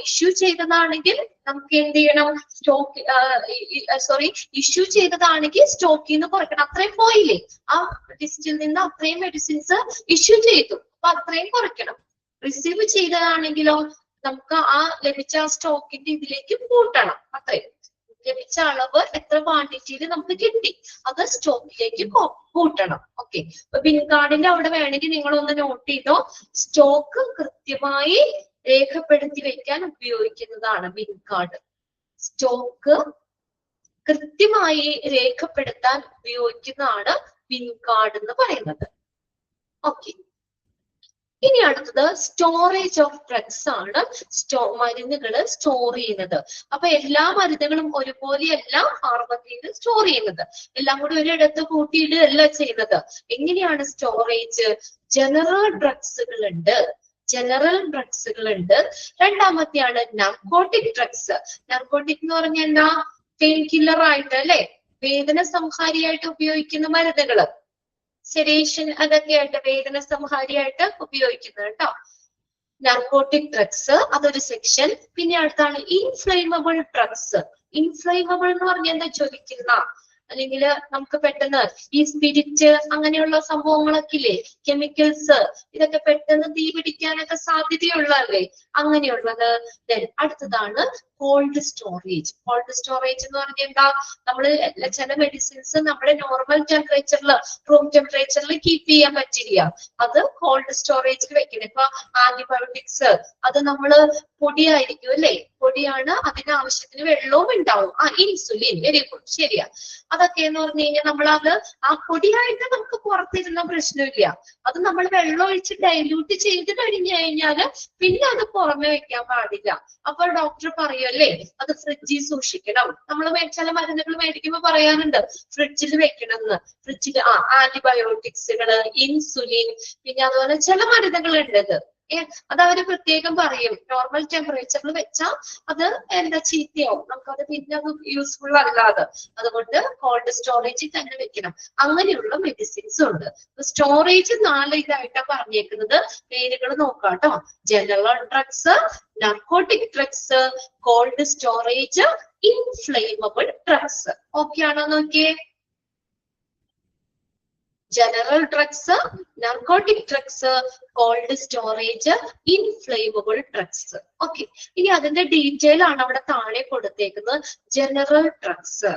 ഇഷ്യൂ ചെയ്തതാണെങ്കിൽ നമുക്ക് എന്ത് ചെയ്യണം, ഇഷ്യൂ ചെയ്തതാണെങ്കിൽ സ്റ്റോക്കിൽ നിന്ന് കുറയ്ക്കണം. അത്രയും പോയില്ലേ, ആ ലിസ്റ്റിൽ നിന്ന് അത്രയും മെഡിസിൻസ് ഇഷ്യൂ ചെയ്തു, അപ്പൊ അത്രയും കുറയ്ക്കണം. റിസീവ് ചെയ്തതാണെങ്കിലോ നമുക്ക് ആ ലഭിച്ച സ്റ്റോക്കിന്റെ ഇതിലേക്ക് കൂട്ടണം. അത്രയും ലഭിച്ച അളവ് എത്ര ക്വാണ്ടിറ്റിയിൽ നമുക്ക് കിട്ടി അത് സ്റ്റോക്കിലേക്ക് കൂട്ടണം. ഓക്കെ, അപ്പൊ ബിൻ കാർഡിന്റെ അവിടെ വേണമെങ്കിൽ നിങ്ങൾ ഒന്ന് നോട്ട് ചെയ്തോ, സ്റ്റോക്ക് കൃത്യമായി രേഖപ്പെടുത്തി വെക്കാൻ ഉപയോഗിക്കുന്നതാണ് ബിൻ കാർഡ്. സ്റ്റോക്ക് കൃത്യമായി രേഖപ്പെടുത്താൻ ഉപയോഗിക്കുന്നതാണ് ബിൻ കാർഡ് എന്ന് പറയുന്നത്. ഓക്കെ, ഇനി അടുത്തത് സ്റ്റോറേജ് ഓഫ് ഡ്രഗ്സ് ആണ്. മരുന്നുകള് സ്റ്റോർ ചെയ്യുന്നത്. അപ്പൊ എല്ലാ മരുന്നുകളും ഒരുപോലെയല്ല ഫാർമസിയിൽ സ്റ്റോർ ചെയ്യുന്നത്, എല്ലാം കൂടി ഒരിടത്ത് കൂട്ടിയിടുകയല്ല ചെയ്യുന്നത്. എങ്ങനെയാണ് സ്റ്റോറേജ്? ജനറൽ ഡ്രഗ്സുകളുണ്ട്, രണ്ടാമത്തെയാണ് നർക്കോട്ടിക് ഡ്രഗ്സ്. നർക്കോട്ടിക് എന്ന് പറഞ്ഞാൽ എന്താ, പെയിൻ കില്ലർ ആയിട്ട് അല്ലെ, വേദന സംഹാരിയായിട്ട് ഉപയോഗിക്കുന്ന മരുന്നുകള്. സെഡേഷൻ അതൊക്കെ ആയിട്ട് വേദന സംഹാരിയായിട്ട് ഉപയോഗിക്കുന്നത് കേട്ടോ. നാർക്കോട്ടിക് ഡ്രഗ്സ് അതൊരു സെക്ഷൻ. പിന്നെ അടുത്താണ് ഇൻഫ്ലേമബിൾ ഡ്രഗ്സ്. ഇൻഫ്ലേമബിൾ എന്ന് പറഞ്ഞാൽ എന്താ ചോദിക്കുന്ന, അല്ലെങ്കിൽ നമുക്ക് പെട്ടെന്ന് ഈ സ്പിരിറ്റ് അങ്ങനെയുള്ള സംഭവങ്ങളൊക്കെ ഇല്ലേ, കെമിക്കൽസ്, ഇതൊക്കെ പെട്ടെന്ന് തീ പിടിക്കാനൊക്കെ സാധ്യതയുള്ളതല്ലേ, അങ്ങനെയുള്ളത്. അടുത്തതാണ് കോൾഡ് സ്റ്റോറേജ്. കോൾഡ് സ്റ്റോറേജ് എന്ന് പറഞ്ഞാൽ എന്താ, നമ്മള് ചില മെഡിസിൻസ് നമ്മുടെ നോർമൽ ടെമ്പറേച്ചറിൽ, റൂം ടെമ്പറേച്ചറിൽ കീപ്പ് ചെയ്യാൻ പറ്റില്ല, അത് കോൾഡ് സ്റ്റോറേജിൽ വെക്കണം. ഇപ്പൊ ആന്റിബയോട്ടിക്സ് അത് നമ്മള് പൊടിയായിരിക്കും അല്ലെ, പൊടിയാണ്, അതിന് ആവശ്യത്തിന് വെള്ളവും ഉണ്ടാവും. ഇൻസുലിൻ, വെരി ഗുഡ്, ശരിയാ. അതൊക്കെ എന്ന് പറഞ്ഞു കഴിഞ്ഞാൽ നമ്മളത് ആ പൊടിയായിട്ട് നമുക്ക് പുറത്തിരുന്ന പ്രശ്നമില്ല, അത് നമ്മൾ വെള്ളം ഒഴിച്ച് ഡൈല്യൂട്ട് ചെയ്ത് കഴിഞ്ഞു കഴിഞ്ഞാല് പിന്നെ അത് പുറമെ വെക്കാൻ പാടില്ല. അപ്പോൾ ഡോക്ടർ പറയുമല്ലേ അത് ഫ്രിഡ്ജിൽ സൂക്ഷിക്കണം. നമ്മൾ ചില മരുന്നുകൾ മേടിക്കുമ്പോൾ പറയാനുണ്ട് ഫ്രിഡ്ജിൽ വെക്കണം എന്ന്. ഫ്രിഡ്ജിൽ ആന്റിബയോട്ടിക്സുകള്, ഇൻസുലിൻ, പിന്നെ അതുപോലെ ചില മരുന്നുകൾ ഉണ്ട് അത് അവര് പ്രത്യേകം പറയും നോർമൽ ടെമ്പറേച്ചറിൽ വെച്ചാൽ അത് എന്താ ചീത്തയാവും, നമുക്കത് പിന്നെ അത് യൂസ്ഫുൾ അല്ലാതെ, അതുകൊണ്ട് കോൾഡ് സ്റ്റോറേജിൽ തന്നെ വെക്കണം. അങ്ങനെയുള്ള മെഡിസിൻസ് ഉണ്ട്. സ്റ്റോറേജ് 4 ഇതായിട്ടാണ് പറഞ്ഞേക്കുന്നത്. പേരുകൾ നോക്കാം കേട്ടോ. General drugs, narcotic drugs, cold storage, inflammable drugs. Okay ആണോ നോക്കിയേ? General drugs, narcotic drugs, cold storage, inflammable drugs. Okay, ഇനി അതിന്റെ ഡീറ്റെയിൽ ആണ് അവിടെ താഴെ കൊടുത്തേക്കുന്നത്. General drugs,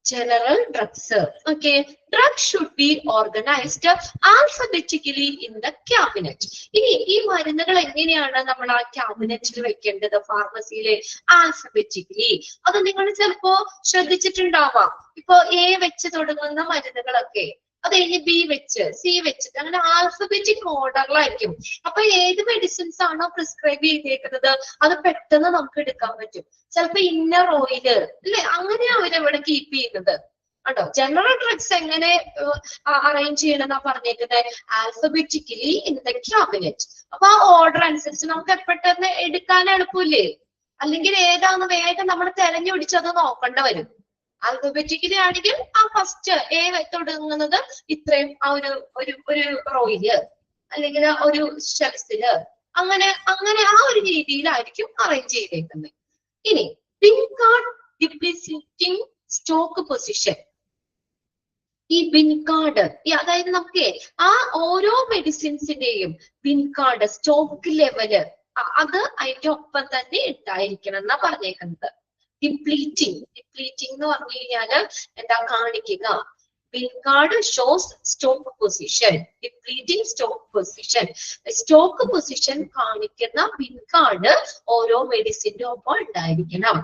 general drugs. Okay, drugs should be organized alphabetically in the cabinet. ഇനി ഈ മരുന്നുകൾ എങ്ങനെയാണ് നമ്മൾ ആ ക്യാബിനറ്റിൽ വെക്കേണ്ടത് ഫാർമസിയിലെ? ആൽഫബറ്റിക്കലി. അത് നിങ്ങൾ ചിലപ്പോ ശ്രദ്ധിച്ചിട്ടുണ്ടാവാം. ഇപ്പൊ എ വെച്ച് തുടങ്ങുന്ന മരുന്നുകളൊക്കെ അത് കഴിഞ്ഞ് ബി വെച്ച്, സി വെച്ചിട്ട് അങ്ങനെ ആൽഫബറ്റിക് ഓർഡറിലായിരിക്കും. അപ്പൊ ഏത് മെഡിസിൻസ് ആണോ പ്രിസ്ക്രൈബ് ചെയ്തേക്കുന്നത് അത് പെട്ടെന്ന് നമുക്ക് എടുക്കാൻ പറ്റും. ചിലപ്പോ ഇന്നർ ഓയില് അല്ലെ, അങ്ങനെയാ അവരവിടെ കീപ്പ് ചെയ്യുന്നത് കേട്ടോ. ജനറൽ ഡ്രഗ്സ് എങ്ങനെ അറേഞ്ച് ചെയ്യണമെന്നാ പറഞ്ഞേക്കുന്നത്? Alphabetically in the cabinet. അപ്പൊ ആ ഓർഡർ അനുസരിച്ച് നമുക്ക് പെട്ടെന്ന് എടുക്കാൻ എളുപ്പമില്ലേ? അല്ലെങ്കിൽ ഏതാന്ന് വേഗം നമ്മൾ തെരഞ്ഞു പിടിച്ചത് നോക്കേണ്ട വരും. ആൽഫബറ്റിക്കലി ആണെങ്കിൽ ആ ഫസ്റ്റ് എ തുടങ്ങുന്നത് ഇത്രയും ആ ഒരു റോയില് അല്ലെങ്കിൽ ഒരു ഷെൽസില്, അങ്ങനെ ആ ഒരു രീതിയിലായിരിക്കും അറേഞ്ച് ചെയ്തേക്കുന്നത്. ഇനി പിൻ കാർഡ് ഡിപ്ലിസിറ്റിംഗ് സ്റ്റോക്ക് പൊസിഷൻ. ഈ ബിൻ കാർഡ്, അതായത് നമുക്ക് ആ ഓരോ മെഡിസിൻസിന്റെയും ബിൻ കാർഡ്, സ്റ്റോക്ക് ലെവല് അത് അതിന്റെ ഒപ്പം തന്നെ ഉണ്ടായിരിക്കണം എന്നാ പറഞ്ഞേക്കുന്നത്. ഡിപ്ലീറ്റിംഗ് എന്ന് പറഞ്ഞു കഴിഞ്ഞാല് എന്താ കാണിക്കുക? Bin card shows stock position. Depleting stock position, stock position കാണിക്കുന്ന ബിൻ കാർഡ് ഓരോ മെഡിസിന്റെ ഒപ്പം ഉണ്ടായിരിക്കണം.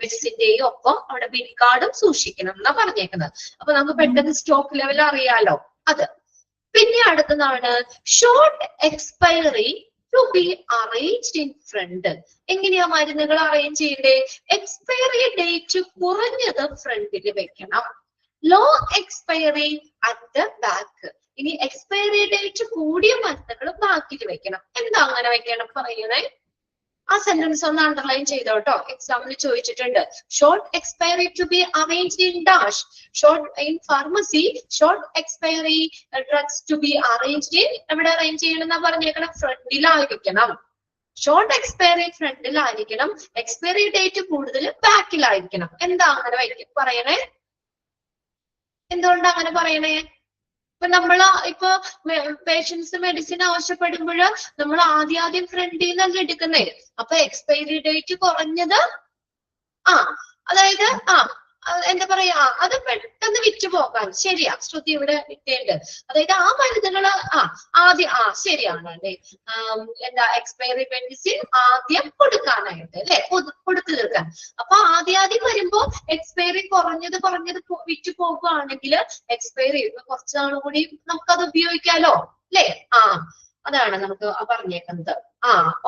മെഡിസിന്റെയും ഒപ്പം അവിടെ ബിൻ കാർഡും സൂക്ഷിക്കണം എന്നാ പറഞ്ഞേക്കുന്നത്. അപ്പൊ നമുക്ക് പെട്ടെന്ന് സ്റ്റോക്ക് ലെവൽ അറിയാലോ അത്. പിന്നെ അടുത്തതാണ് short expiry to be arranged in front. എങ്ങനെയാ മരുന്നുകൾ അറേഞ്ച് ചെയ്യണ്ടേ? എക്സ്പയറി ഡേറ്റ് കുറഞ്ഞത് ഫ്രണ്ടിൽ വെക്കണം, low expiry at the back. ഇനി എക്സ്പയറി ഡേറ്റ് കൂടിയ മരുന്നുകൾ ബാക്കിൽ വെക്കണം. എന്താ അങ്ങനെ വെക്കണം പറയണേ? ആ സെന്റൻസ് ഒന്ന് അണ്ടർലൈൻ ചെയ്തോ കേട്ടോ, എക്സാമിന് ചോദിച്ചിട്ടുണ്ട്. Short expiry to be arranged in dash. Short in pharmacy short expiry drugs to be arranged in, എവിടെ അറേഞ്ച് ചെയ്യണമെന്നാ പറഞ്ഞേക്കണം? ഫ്രണ്ടിലായിരിക്കണം. ഷോർട്ട് എക്സ്പയറി ഫ്രണ്ടിലായിരിക്കണം, എക്സ്പയറി ഡേറ്റ് കൂടുതൽ ബാക്കിലായിരിക്കണം. എന്താ അങ്ങനെ പറയണേ? എന്തുകൊണ്ടാ അങ്ങനെ പറയണേ? ഇപ്പൊ നമ്മള് പേഷ്യൻസ് മെഡിസിൻ ആവശ്യപ്പെടുമ്പോൾ നമ്മൾ ആദ്യം ഫ്രണ്ടിൽ നിന്നല്ല എടുക്കുന്നേ. അപ്പൊ എക്സ്പയറി ഡേറ്റ് കുറഞ്ഞത് അതായത് എന്താ പറയാ, അത് പെട്ടെന്ന് വിറ്റുപോകാൻ. ശരിയാ, ശ്രുതി ഇവിടെ ഇട്ടേണ്ട്. അതായത് ആ മരുന്നുകള് ആദ്യം ശരിയാണ് അല്ലെ, എന്താ എക്സ്പയറി മെഡിസിൻ ആദ്യം കൊടുക്കാനായിട്ട് അല്ലെ, കൊടുത്തു തീർക്കാൻ. അപ്പൊ ആദ്യം വരുമ്പോ എക്സ്പയറി കുറഞ്ഞത് വിറ്റു പോകുകയാണെങ്കിൽ എക്സ്പയറി കുറച്ച് നാളും കൂടി നമുക്കത് ഉപയോഗിക്കാലോ അല്ലെ. അതാണ് നമുക്ക് പറഞ്ഞേക്കുന്നത്.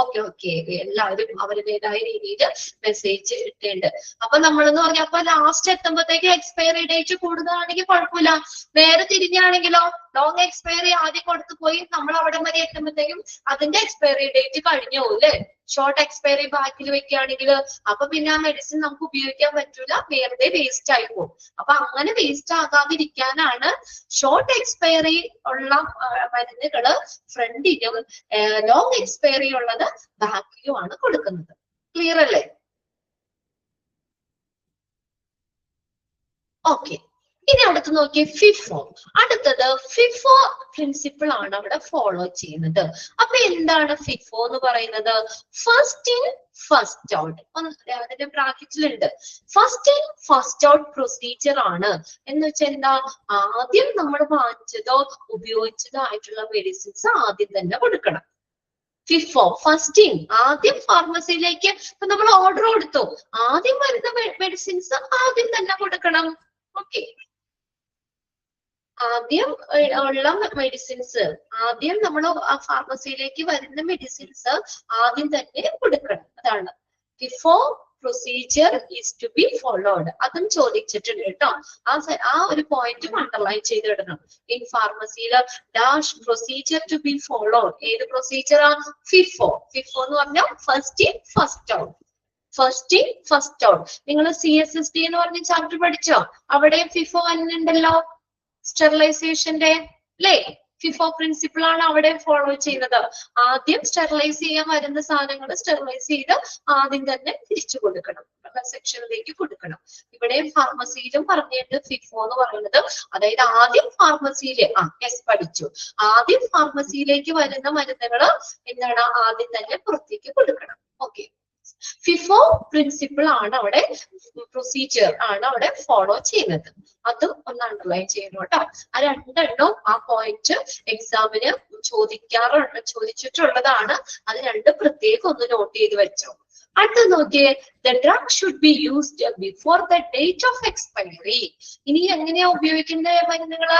ഓക്കെ എല്ലാവരും അവരുടേതായ രീതിയിൽ മെസ്സേജ് ഇട്ടുണ്ട്. അപ്പൊ നമ്മളെന്ന് പറഞ്ഞ അപ്പൊ ലാസ്റ്റ് എത്തുമ്പോഴത്തേക്ക് എക്സ്പയറി ഡേറ്റ് കൂടുതലാണെങ്കിൽ കുഴപ്പമില്ല. നേരെ തിരിഞ്ഞാണെങ്കിലോ ലോങ് എക്സ്പയറി ആദ്യം കൊടുത്തു പോയി നമ്മൾ അവിടെ വരെ എത്തുമ്പോഴത്തേക്കും അതിന്റെ എക്സ്പയറി ഡേറ്റ് കഴിഞ്ഞു പോകും അല്ലെ. ഷോർട്ട് എക്സ്പയറി ബാക്കിൽ വെക്കുകയാണെങ്കിൽ അപ്പൊ പിന്നെ ആ മെഡിസിൻ നമുക്ക് ഉപയോഗിക്കാൻ പറ്റൂല, വെറുതെ വേസ്റ്റ് ആയി പോകും. അപ്പൊ അങ്ങനെ വേസ്റ്റ് ആകാതിരിക്കാനാണ് ഷോർട്ട് എക്സ്പയറി ഉള്ള മരുന്നുകള് ഫ്രണ്ടിലും ലോങ് എക്സ്പയറി ഉള്ളത് ബാക്കിലുമാണ് കൊടുക്കുന്നത്. ക്ലിയർ അല്ലേ? ഓക്കെ, ഇനി അടുത്ത് നോക്കിയേ FIFO. അടുത്തത് FIFO പ്രിൻസിപ്പിൾ ആണ് അവിടെ ഫോളോ ചെയ്യുന്നത്. അപ്പൊ എന്താണ് FIFO എന്ന് പറയുന്നത്? First in first out. അതിന്റെ ബ്രാക്കറ്റിലുണ്ട് first in first out procedure ആണ്. എന്ന് വെച്ചാൽ എന്താ? ആദ്യം നമ്മൾ വാങ്ങിച്ചതോ ഉപയോഗിച്ചതോ ആയിട്ടുള്ള മെഡിസിൻസ് ആദ്യം തന്നെ കൊടുക്കണം. FIFO ഫസ്റ്റ് ഇൻ, ആദ്യം ഫാർമസിയിലേക്ക് ഇപ്പൊ നമ്മൾ ഓർഡർ കൊടുത്തു, ആദ്യം വരുന്ന മെഡിസിൻസ് ആദ്യം തന്നെ കൊടുക്കണം. ഓക്കെ, ആദ്യം ഉള്ള മെഡിസിൻസ്, ആദ്യം നമ്മൾ ഫാർമസിയിലേക്ക് വരുന്ന മെഡിസിൻസ് ആദ്യം തന്നെ കൊടുക്കണം. അതാണ് FIFO procedure is to be followed. അതും ചോദിച്ചിട്ടുണ്ട് കേട്ടോ. ആ ഒരു പോയിന്റ് അണ്ടർലൈൻ ചെയ്തിടണം. ഇൻ ഫാർമസിയില് dash procedure to be followed. ഏത് പ്രൊസീജിയറാ? FIFO. FIFO എന്ന് പറഞ്ഞാൽ first in first out. First in first out. നിങ്ങൾ CSSD എന്ന് പറഞ്ഞ ചാപ്റ്റർ പഠിച്ചോ? അവിടെ FIFO വന്നിട്ടുണ്ടല്ലോ, സ്റ്റെറിലൈസേഷന്റെ അല്ലേ? FIFO പ്രിൻസിപ്പിൾ ആണ് അവിടെ ഫോളോ ചെയ്യുന്നത്. ആദ്യം സ്റ്റെറിലൈസ് ചെയ്യാൻ വരുന്ന സാധനങ്ങൾ സ്റ്റെറിലൈസ് ചെയ്ത് ആദ്യം തന്നെ തിരിച്ചു കൊടുക്കണം, സെക്ഷനിലേക്ക് കൊടുക്കണം. ഇവിടെ ഫാർമസിയിലും പറഞ്ഞിട്ട് FIFO എന്ന് പറയുന്നത്, അതായത് ആദ്യം ഫാർമസിയിലെ പഠിച്ചു, ആദ്യം ഫാർമസിയിലേക്ക് വരുന്ന മരുന്നുകൾ എന്താണ് ആദ്യം തന്നെ പുറത്തേക്ക് കൊടുക്കണം. ഓക്കെ, FIFO പ്രിൻസിപ്പിൾ ആണ് അവിടെ, പ്രൊസീജിയർ ആണ് അവിടെ ഫോളോ ചെയ്യുന്നത്. അതും ഒന്ന് അണ്ടർലൈൻ ചെയ്യണം കേട്ടോ. ആ രണ്ടെണ്ണം ആ പോയിന്റ് എക്സാമിന് ചോദിച്ചിട്ടുള്ളതാണ്. അത് രണ്ടും പ്രത്യേകം ഒന്ന് നോട്ട് ചെയ്ത് വെച്ചോ. അടുത്ത നോക്കിയേ, the drug should be used before the date of expiry. ഇനി എങ്ങനെയാ ഉപയോഗിക്കുന്ന മരുന്നുകള്?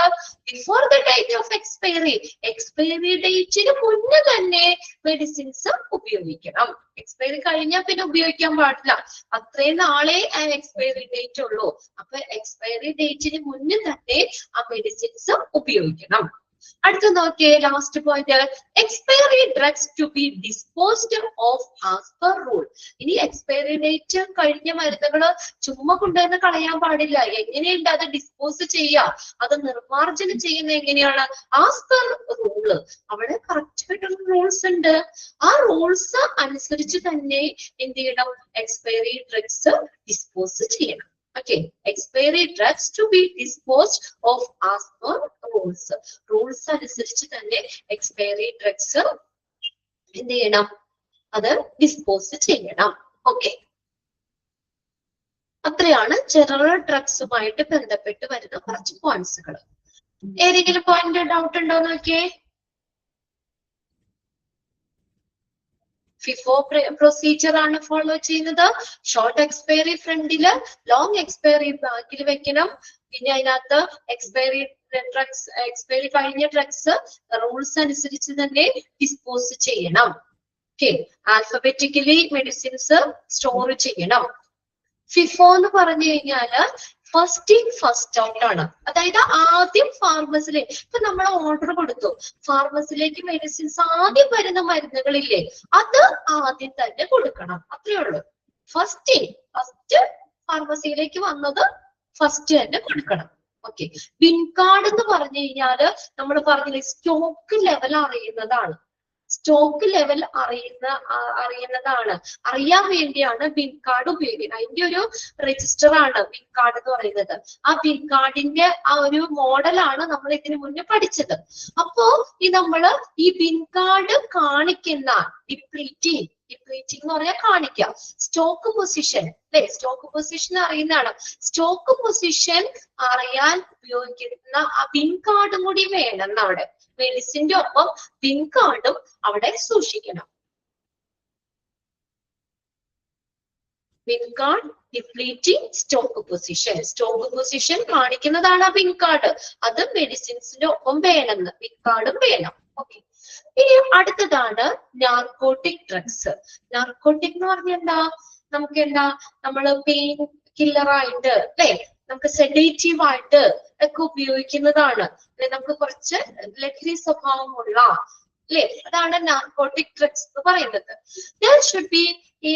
Before the date of expiry, expiry ഡേറ്റിന് മുന്നേ തന്നെ മെഡിസിൻസ് ഉപയോഗിക്കണം. എക്സ്പയറി കഴിഞ്ഞാൽ പിന്നെ ഉപയോഗിക്കാൻ പാടില്ല, അത്രയും നാളെ എക്സ്പയറി ഡേറ്റ് ഉള്ളൂ. അപ്പൊ എക്സ്പയറി ഡേറ്റിന് മുന്നേ തന്നെ ആ മെഡിസിൻസ് ഉപയോഗിക്കണം. അടുത്ത നോക്കിയേ, last point, expiry drugs to be disposed of as per rule. ഇനി എക്സ്പയറി ഡേറ്റ് കഴിഞ്ഞ മരുന്നുകള് ചുമ്മാ കൊണ്ടുവന്ന് കളയാൻ പാടില്ല. എങ്ങനെയുണ്ട് അത് ഡിസ്പോസ് ചെയ്യുക, അത് നിർമ്മാർജ്ജനം ചെയ്യുന്നത് എങ്ങനെയാണ്? As per rule. അവിടെ കറക്റ്റ് ആയിട്ടുള്ള റൂൾസ് ഉണ്ട്. ആ റൂൾസ് അനുസരിച്ച് തന്നെ എന്ത് ചെയ്യണം? എക്സ്പയറി ഡ്രഗ്സ് ഡിസ്പോസ് ചെയ്യണം. Okay, expiry drugs to be disposed of as per rules. Rules അനുസരിച്ച് തന്നെ expiry drugs എന്ത് ചെയ്യണം? അത് ഡിസ്പോസ് ചെയ്യണം. ഓക്കെ, അത്രയാണ് ജനറൽ ഡ്രഗ്സുമായിട്ട് ബന്ധപ്പെട്ട് വരുന്ന കുറച്ച് പോയിന്റ്സുകൾ. ഏതെങ്കിലും പോയിന്റ് ഡൗട്ട് ഉണ്ടോ നോക്കിയേ? FIFO പ്രൊസീജിയർ ആണ് ഫോളോ ചെയ്യുന്നത്. ഷോർട്ട് എക്സ്പയറി ഫ്രണ്ടില്, ലോങ് എക്സ്പയറി ബാക്കിൽ വെക്കണം. പിന്നെ അതിനകത്ത് എക്സ്പയറി കഴിഞ്ഞ ഡ്രഗ്സ് റൂൾസ് അനുസരിച്ച് തന്നെ ഡിസ്പോസ് ചെയ്യണം. ഓക്കെ, ആൽഫബറ്റിക്കലി മെഡിസിൻസ് സ്റ്റോർ ചെയ്യണം. FIFO എന്ന് പറഞ്ഞു കഴിഞ്ഞാല് ഫസ്റ്റ് ഇൻ ഫസ്റ്റ് ഔട്ട് ആണ്. അതായത് ആദ്യം ഫാർമസിയിലെ, ഇപ്പൊ നമ്മൾ ഓർഡർ കൊടുത്തു, ഫാർമസിയിലേക്ക് മെഡിസിൻസ് ആദ്യം വരുന്ന മരുന്നുകളില്ലേ, അത് ആദ്യം തന്നെ കൊടുക്കണം. അത്രേ ഉള്ളൂ. ഫസ്റ്റ് ഫാർമസിയിലേക്ക് വന്നത് ഫസ്റ്റ് തന്നെ കൊടുക്കണം. ഓക്കെ, പിൻ കാർഡ് എന്ന് പറഞ്ഞു കഴിഞ്ഞാല് നമ്മൾ പറഞ്ഞില്ലേ, സ്റ്റോക്ക് ലെവൽ അറിയുന്നതാണ്. സ്റ്റോക്ക് ലെവൽ അറിയുന്നതാണ്. അറിയാൻ വേണ്ടിയാണ് ബിൻ കാർഡ് ഉപയോഗിക്കുന്നത്. അതിന്റെ ഒരു രജിസ്റ്റർ ആണ് ബിൻ കാർഡ് എന്ന് പറയുന്നത്. ആ ബിൻ കാർഡിന്റെ ആ ഒരു മോഡലാണ് നമ്മൾ ഇതിനു മുന്നേ പഠിച്ചത്. അപ്പോ നമ്മള് ഈ ബിൻ കാർഡ് കാണിക്കുന്ന ഡിപ്ലീറ്റിംഗ് എന്ന് പറഞ്ഞാൽ കാണിക്കാം. സ്റ്റോക്ക് പൊസിഷൻ അല്ലെ, സ്റ്റോക്ക് പൊസിഷൻ അറിയുന്നതാണ്. സ്റ്റോക്ക് പൊസിഷൻ അറിയാൻ ഉപയോഗിക്കുന്ന ആ ബിൻ കാർഡും കൂടി വേണം. അവിടെ മെഡിസിന്റെ ഒപ്പം ബിൻ കാർഡും അവിടെ സൂക്ഷിക്കണം. Bin card, depleting, stock position കാണിക്കുന്നതാണ് ആ ബിൻ കാർഡ്. അത് മെഡിസിൻസിന്റെ ഒപ്പം വേണമെന്ന്, ബിൻ കാർഡും വേണം. ഓക്കെ. ഇനി അടുത്തതാണ് നാർക്കോട്ടിക് ഡ്രഗ്സ്. നാർക്കോട്ടിക് എന്ന് പറഞ്ഞാൽ എന്താ? നമുക്ക് എന്താ, നമ്മള് പെയിൻ കില്ലറായിട്ട് അല്ലെ, നമുക്ക് സെഡേറ്റീവ് ആയിട്ട് ഒക്കെ ഉപയോഗിക്കുന്നതാണ്. നമുക്ക് കുറച്ച് ലഹരി സ്വഭാവമുള്ള അല്ലെ, അതാണ് നാർക്കോട്ടിക് ഡ്രഗ്സ് എന്ന് പറയുന്നത്. ഷുഡ് ബി ഈ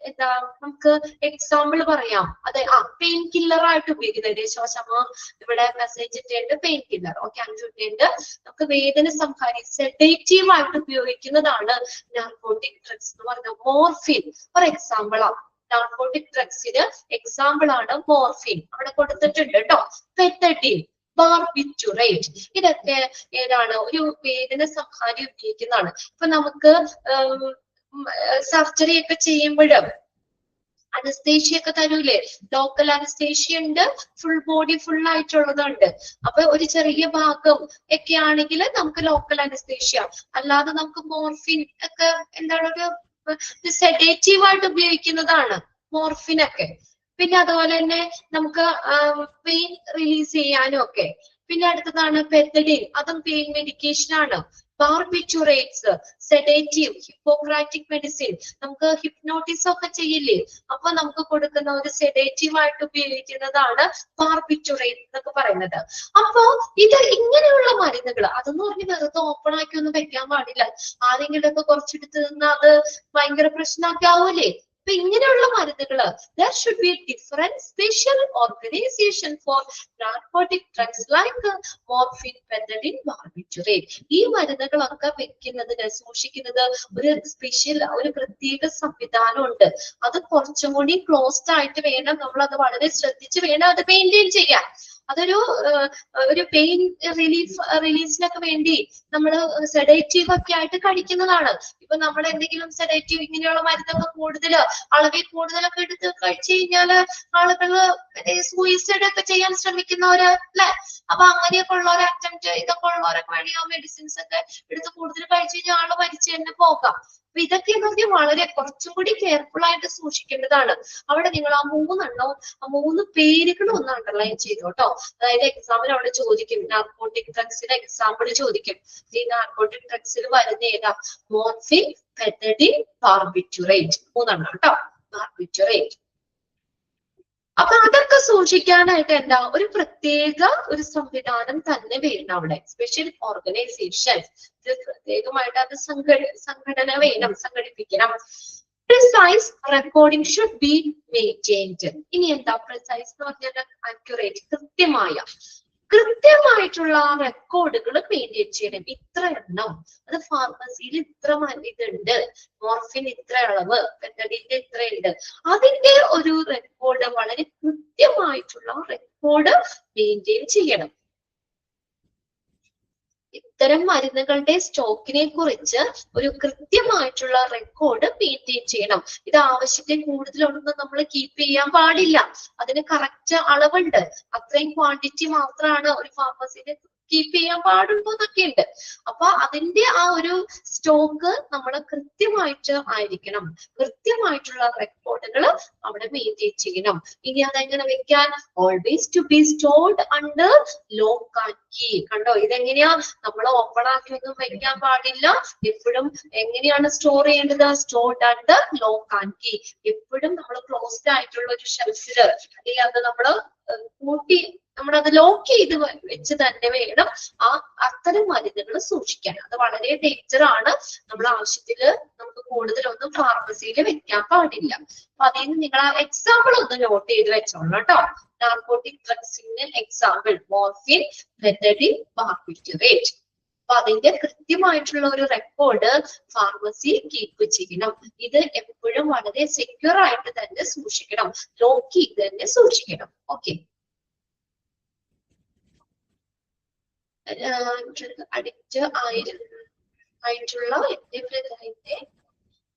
എന്താ, നമുക്ക് എക്സാമ്പിൾ പറയാം. അതെ, പെയിൻ കില്ലർ ആയിട്ട് ഉപയോഗിക്കുന്നത്. ശോശമ ഇവിടെ മെസ്സേജ് ഇട്ടുണ്ട്, പെയിൻ കില്ലർ. ഓക്കെ, അഞ്ചുണ്ട്. നമുക്ക് വേദന സംഹാരി സെഡേറ്റീവ് ആയിട്ട് ഉപയോഗിക്കുന്നതാണ് നാർക്കോട്ടിക് ഡ്രഗ്സ് എന്ന് പറയുന്നത്. മോർഫിൻ ഫോർ എക്സാമ്പിൾ ആണ്. നാർക്കോട്ടിക് ഡ്രഗ്സിന് എക്സാമ്പിൾ ആണ് മോർഫിൻ. അവിടെ കൊടുത്തിട്ടുണ്ട് കേട്ടോ. പെത്തഡിൻ, ബാർബിറ്റുറേറ്റ്, ഇതൊക്കെ ഏതാണ്? ഒരു വേദന സംഹാരി ഉപയോഗിക്കുന്നതാണ്. ഇപ്പൊ നമുക്ക് സർജറി ഒക്കെ ചെയ്യുമ്പോഴും അനസ്തേഷ്യ ഒക്കെ തരൂലേ? ലോക്കൽ അനസ്തേഷ്യ ഉണ്ട്, ഫുൾ ബോഡി ഫുൾ ആയിട്ടുള്ളതുണ്ട്. അപ്പൊ ഒരു ചെറിയ ഭാഗം ഒക്കെ ആണെങ്കിൽ നമുക്ക് ലോക്കൽ അനസ്തേഷ്യ, അല്ലാതെ നമുക്ക് മോർഫിൻ ഒക്കെ എന്താണ്, ഒരു സെഡേറ്റീവ് ആയിട്ട് ഉപയോഗിക്കുന്നതാണ് മോർഫിൻ ഒക്കെ. പിന്നെ അതുപോലെ തന്നെ നമുക്ക് പെയിൻ റിലീസ് ചെയ്യാനും ഒക്കെ. പിന്നെ അടുത്തതാണ് പെത്തഡിൻ, അതും പെയിൻ മെഡിക്കേഷൻ ആണ്. ബാർബിറ്റുറേറ്റ്സ് സെഡേറ്റീവ്, ഹിപ്പോക്രാറ്റിക് മെഡിസിൻ, നമുക്ക് ഹിപ്നോട്ടിസം ഒക്കെ ചെയ്യില്ലേ, അപ്പൊ നമുക്ക് കൊടുക്കുന്ന ഒരു സെഡേറ്റീവ് ആയിട്ട് ഉപയോഗിക്കുന്നതാണ് ബാർബിറ്റുറേറ്റ് എന്നൊക്കെ പറയുന്നത്. അപ്പൊ ഇത് ഇങ്ങനെയുള്ള മരുന്നുകൾ, അതെന്ന് പറഞ്ഞ് വെറുതെ ഓപ്പൺ ആക്കി ഒന്നും വെക്കാൻ പാടില്ല. ആരെങ്കിലും ഒക്കെ കുറച്ചെടുത്ത് നിന്ന് അത് ഭയങ്കര പ്രശ്നമൊക്കെ ആവൂലേ? അപ്പൊ ഇങ്ങനെയുള്ള മരുന്നുകള്, there should be different special organization for narcotic drugs like morphine, penicillin, barbiturate. ഈ മരുന്നുകളൊക്കെ വെക്കുന്നതിന്, സൂക്ഷിക്കുന്നത് ഒരു സ്പെഷ്യൽ, ഒരു പ്രത്യേക സംവിധാനം ഉണ്ട്. അത് കുറച്ചും കൂടി ക്ലോസ്ഡ് ആയിട്ട് വേണം, നമ്മൾ അത് വളരെ ശ്രദ്ധിച്ച് വേണം അത് മെയിൻറ്റെയിൻ ചെയ്യാൻ. ഒരു പെയിൻ റിലീസിനൊക്കെ വേണ്ടി നമ്മൾ സെഡേറ്റീവ് ഒക്കെ ആയിട്ട് കഴിക്കുന്നതാണ്. ഇപ്പൊ നമ്മൾ എന്തെങ്കിലും സെഡേറ്റീവ് ഇങ്ങനെയുള്ള മരുന്നുകൾ അളവിൽ കൂടുതലൊക്കെ എടുത്ത് കഴിച്ചു കഴിഞ്ഞാല് ആളുകള് സൂയിസൈഡ് ഒക്കെ ചെയ്യാൻ ശ്രമിക്കുന്നവര് അല്ലെ. അപ്പൊ അങ്ങനെയൊക്കെ ഉള്ളവരെ അറ്റംപ്റ്റ് ഇതൊക്കെ ഉള്ളവരൊക്കെ വേണ്ടി ആ മെഡിസിൻസ് ഒക്കെ എടുത്ത് കൂടുതൽ കഴിച്ചു കഴിഞ്ഞാൽ ആള് മരിച്ചു തന്നെ പോകാം. അപ്പൊ ഇതൊക്കെ നമുക്ക് വളരെ കുറച്ചും കൂടി കെയർഫുൾ ആയിട്ട് സൂക്ഷിക്കേണ്ടതാണ്. അവിടെ നിങ്ങൾ ആ മൂന്ന് പേരുകളും ഒന്ന് അണ്ടർലൈൻ ചെയ്തു കേട്ടോ. അതായത് എക്സാമ്പിൾ അവിടെ ചോദിക്കും, നാർക്കോട്ടിക് ഡ്രഗ്സിന് എക്സാമ്പിൾ ചോദിക്കും. ഈ നാർക്കോട്ടിക് ഡ്രഗ്സിൽ വരുന്ന ഏതാ? മോർഫിൻ, പെത്തഡിൻ, ബാർബിറ്റുറേറ്റ്, മൂന്നെണ്ണം കേട്ടോ. ബാർബിറ്റുറേറ്റ്. അപ്പൊ അതൊക്കെ സൂക്ഷിക്കാനായിട്ട് എന്താ, ഒരു പ്രത്യേക ഒരു സംവിധാനം തന്നെ വേണം അവിടെ. സ്പെഷ്യൽ ഓർഗനൈസേഷൻ, പ്രത്യേകമായിട്ട് അത് സംഘടന വേണം, സംഘടിപ്പിക്കണം. Precise recording should be maintained. ഇനി എന്താ പ്രിസൈസ് എന്ന് പറഞ്ഞാൽ? അക്യുറേറ്റ്, കൃത്യമായിട്ടുള്ള റെക്കോർഡുകൾ മെയിൻറ്റെയിൻ ചെയ്യണം. ഇത്ര എണ്ണം, അത് ഫാർമസിയിൽ ഇത്ര ഇതുണ്ട്, മോർഫിൻ ഇത്ര അളവ്, പെത്തഡിന്റെ ഇത്ര ഉണ്ട്, അതിന്റെ ഒരു റെക്കോർഡ്, വളരെ കൃത്യമായിട്ടുള്ള റെക്കോർഡ് മെയിൻറ്റെയിൻ ചെയ്യണം. ഇത്തരം മരുന്നുകളുടെ സ്റ്റോക്കിനെ കുറിച്ച് ഒരു കൃത്യമായിട്ടുള്ള റെക്കോർഡ് മെയിൻറ്റെയിൻ ചെയ്യണം. ഇത് ആവശ്യത്തിൽ കൂടുതലൊന്നും നമ്മൾ കീപ്പ് ചെയ്യാൻ പാടില്ല. അതിന് കറക്റ്റ് അളവുണ്ട്. അത്രയും ക്വാണ്ടിറ്റി മാത്രമാണ് ഒരു ഫാർമസിയിൽ കീപ്പ് ചെയ്യാൻ പാടുള്ളൂ എന്നൊക്കെ ഉണ്ട്. അപ്പൊ അതിന്റെ ആ ഒരു സ്റ്റോക്ക് നമ്മൾ കൃത്യമായിട്ട് ആയിരിക്കണം. കൃത്യമായിട്ടുള്ള റെക്കോർഡുകൾ അവിടെ മെയിൻറ്റെയിൻ ചെയ്യണം. ഇനി അതെങ്ങനെ വെക്കാൻ? Always to be stored under lock and key. കണ്ടോ, ഇതെങ്ങനെയാ? നമ്മൾ ഓപ്പൺ ആക്കി ഒന്നും വെക്കാൻ പാടില്ല. എപ്പോഴും എങ്ങനെയാണ് സ്റ്റോർ ചെയ്യേണ്ടത്? Stored under lock and key. എപ്പോഴും നമ്മൾ ക്ലോസ്ഡ് ആയിട്ടുള്ള ഒരു ഷെൽഫില്, അല്ലെങ്കിൽ അത് നമ്മളത് ലോക്ക് ചെയ്ത് വെച്ച് തന്നെ വേണം അത്തരം മരുന്നുകൾ സൂക്ഷിക്കാൻ. അത് വളരെ ഡേഞ്ചർ ആണ്. നമ്മൾ ആവശ്യത്തില് നമുക്ക് കൂടുതലൊന്നും ഫാർമസിയിൽ വെക്കാൻ പാടില്ല. അപ്പൊ അതിൽ നിന്ന് നിങ്ങൾ ആ എക്സാമ്പിൾ ഒന്ന് നോട്ട് ചെയ്ത് വെച്ചോളൂ കേട്ടോ. നാർക്കോട്ടിക് ഡ്രഗ്സിന് എക്സാമ്പിൾ മോർഫിൻ, പെത്തഡിൻ, ബാർബിറ്റുറേറ്റ്. അപ്പൊ അതിന്റെ കൃത്യമായിട്ടുള്ള ഒരു റെക്കോർഡ് ഫാർമസി കീപ്പ് ചെയ്യണം. ഇത് എപ്പോഴും വളരെ സെക്യൂർ ആയിട്ട് തന്നെ സൂക്ഷിക്കണം, ലോക്ക് ചെയ്ത് തന്നെ സൂക്ഷിക്കണം. ഓക്കെ. അഡിക്റ്റ് ആയിട്ടുള്ള എന്റെ ബ്രദറിന്റെ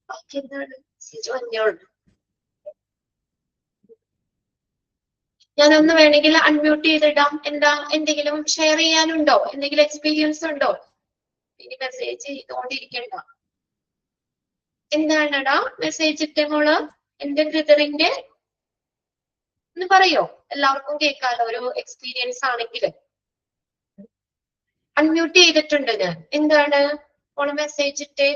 ബാക്കി എന്താണ് വന്നോളൂ. ഞാനൊന്ന് വേണമെങ്കിൽ അൺമ്യൂട്ട് ചെയ്തിടാം. എന്തെങ്കിലും ഷെയർ ചെയ്യാനുണ്ടോ? എന്തെങ്കിലും എക്സ്പീരിയൻസ് ഉണ്ടോ? ഇനി മെസ്സേജ് ചെയ്തോണ്ടിരിക്കണ്ട. എന്താണടാ മെസ്സേജ് ഇട്ട മോള്? എന്റെ ബ്രദറിന്റെ എന്ന് പറയോ? എല്ലാവർക്കും കേൾക്കാലോ, ഒരു എക്സ്പീരിയൻസ് ആണെങ്കിൽ. അൺമ്യൂട്ട് ചെയ്തിട്ടുണ്ട് ഞാൻ. എന്താണ് ഓള് മെസ്സേജ് ഇട്ടേ?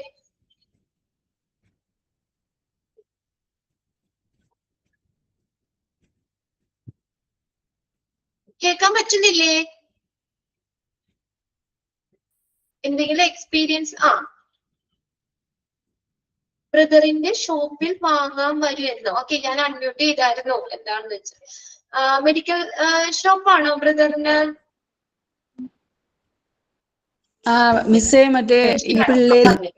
കേൾക്കാൻ പറ്റുന്നില്ലേ? എന്തെങ്കിലും എക്സ്പീരിയൻസ്? ബ്രദറിന്റെ ഷോപ്പിൽ വാങ്ങാൻ വരുമെന്നോ? ഓക്കെ, ഞാൻ അൺമ്യൂട്ട് ചെയ്തായിരുന്നു. എന്താണെന്ന് വെച്ചാൽ മെഡിക്കൽ ഷോപ്പാണോ ബ്രദറിന്? മിസ്സേ, മറ്റേ ഈ പിള്ളേര്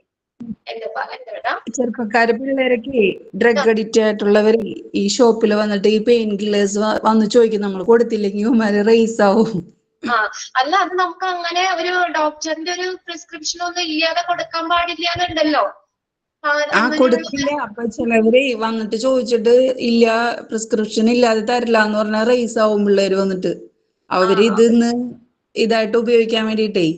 ചെറുപ്പക്കാര് പിള്ളേരൊക്കെ ഡ്രഗ് അഡിക്റ്റ് ആയിട്ടുള്ളവര് ഈ ഷോപ്പിൽ വന്നിട്ട് ഈ പെയിൻ കില്ലേഴ്സ് വന്ന് ചോദിക്കും, നമ്മൾ കൊടുത്തില്ലെങ്കിൽ ഇവന്മാര് റേസ് ആവും. അല്ല, അത് നമുക്ക് അങ്ങനെ ഒരു ഡോക്ടറിന്റെ ഒരു പ്രിസ്ക്രിപ്ഷൻ ഒന്നും ഇല്ലാതെ കൊടുക്കാൻ പാടില്ലാന്നുണ്ടല്ലോ. കൊടുക്കില്ല. അപ്പൊ ചിലവര് വന്നിട്ട് ചോദിച്ചിട്ട് ഇല്ല, പ്രിസ്ക്രിപ്ഷൻ ഇല്ലാതെ തരില്ല എന്ന് പറഞ്ഞാൽ റേസ് ആവും പിള്ളേര് വന്നിട്ട്. അവര് ഇതിന്ന് ഇതായിട്ട് ഉപയോഗിക്കാൻ വേണ്ടിട്ടേ.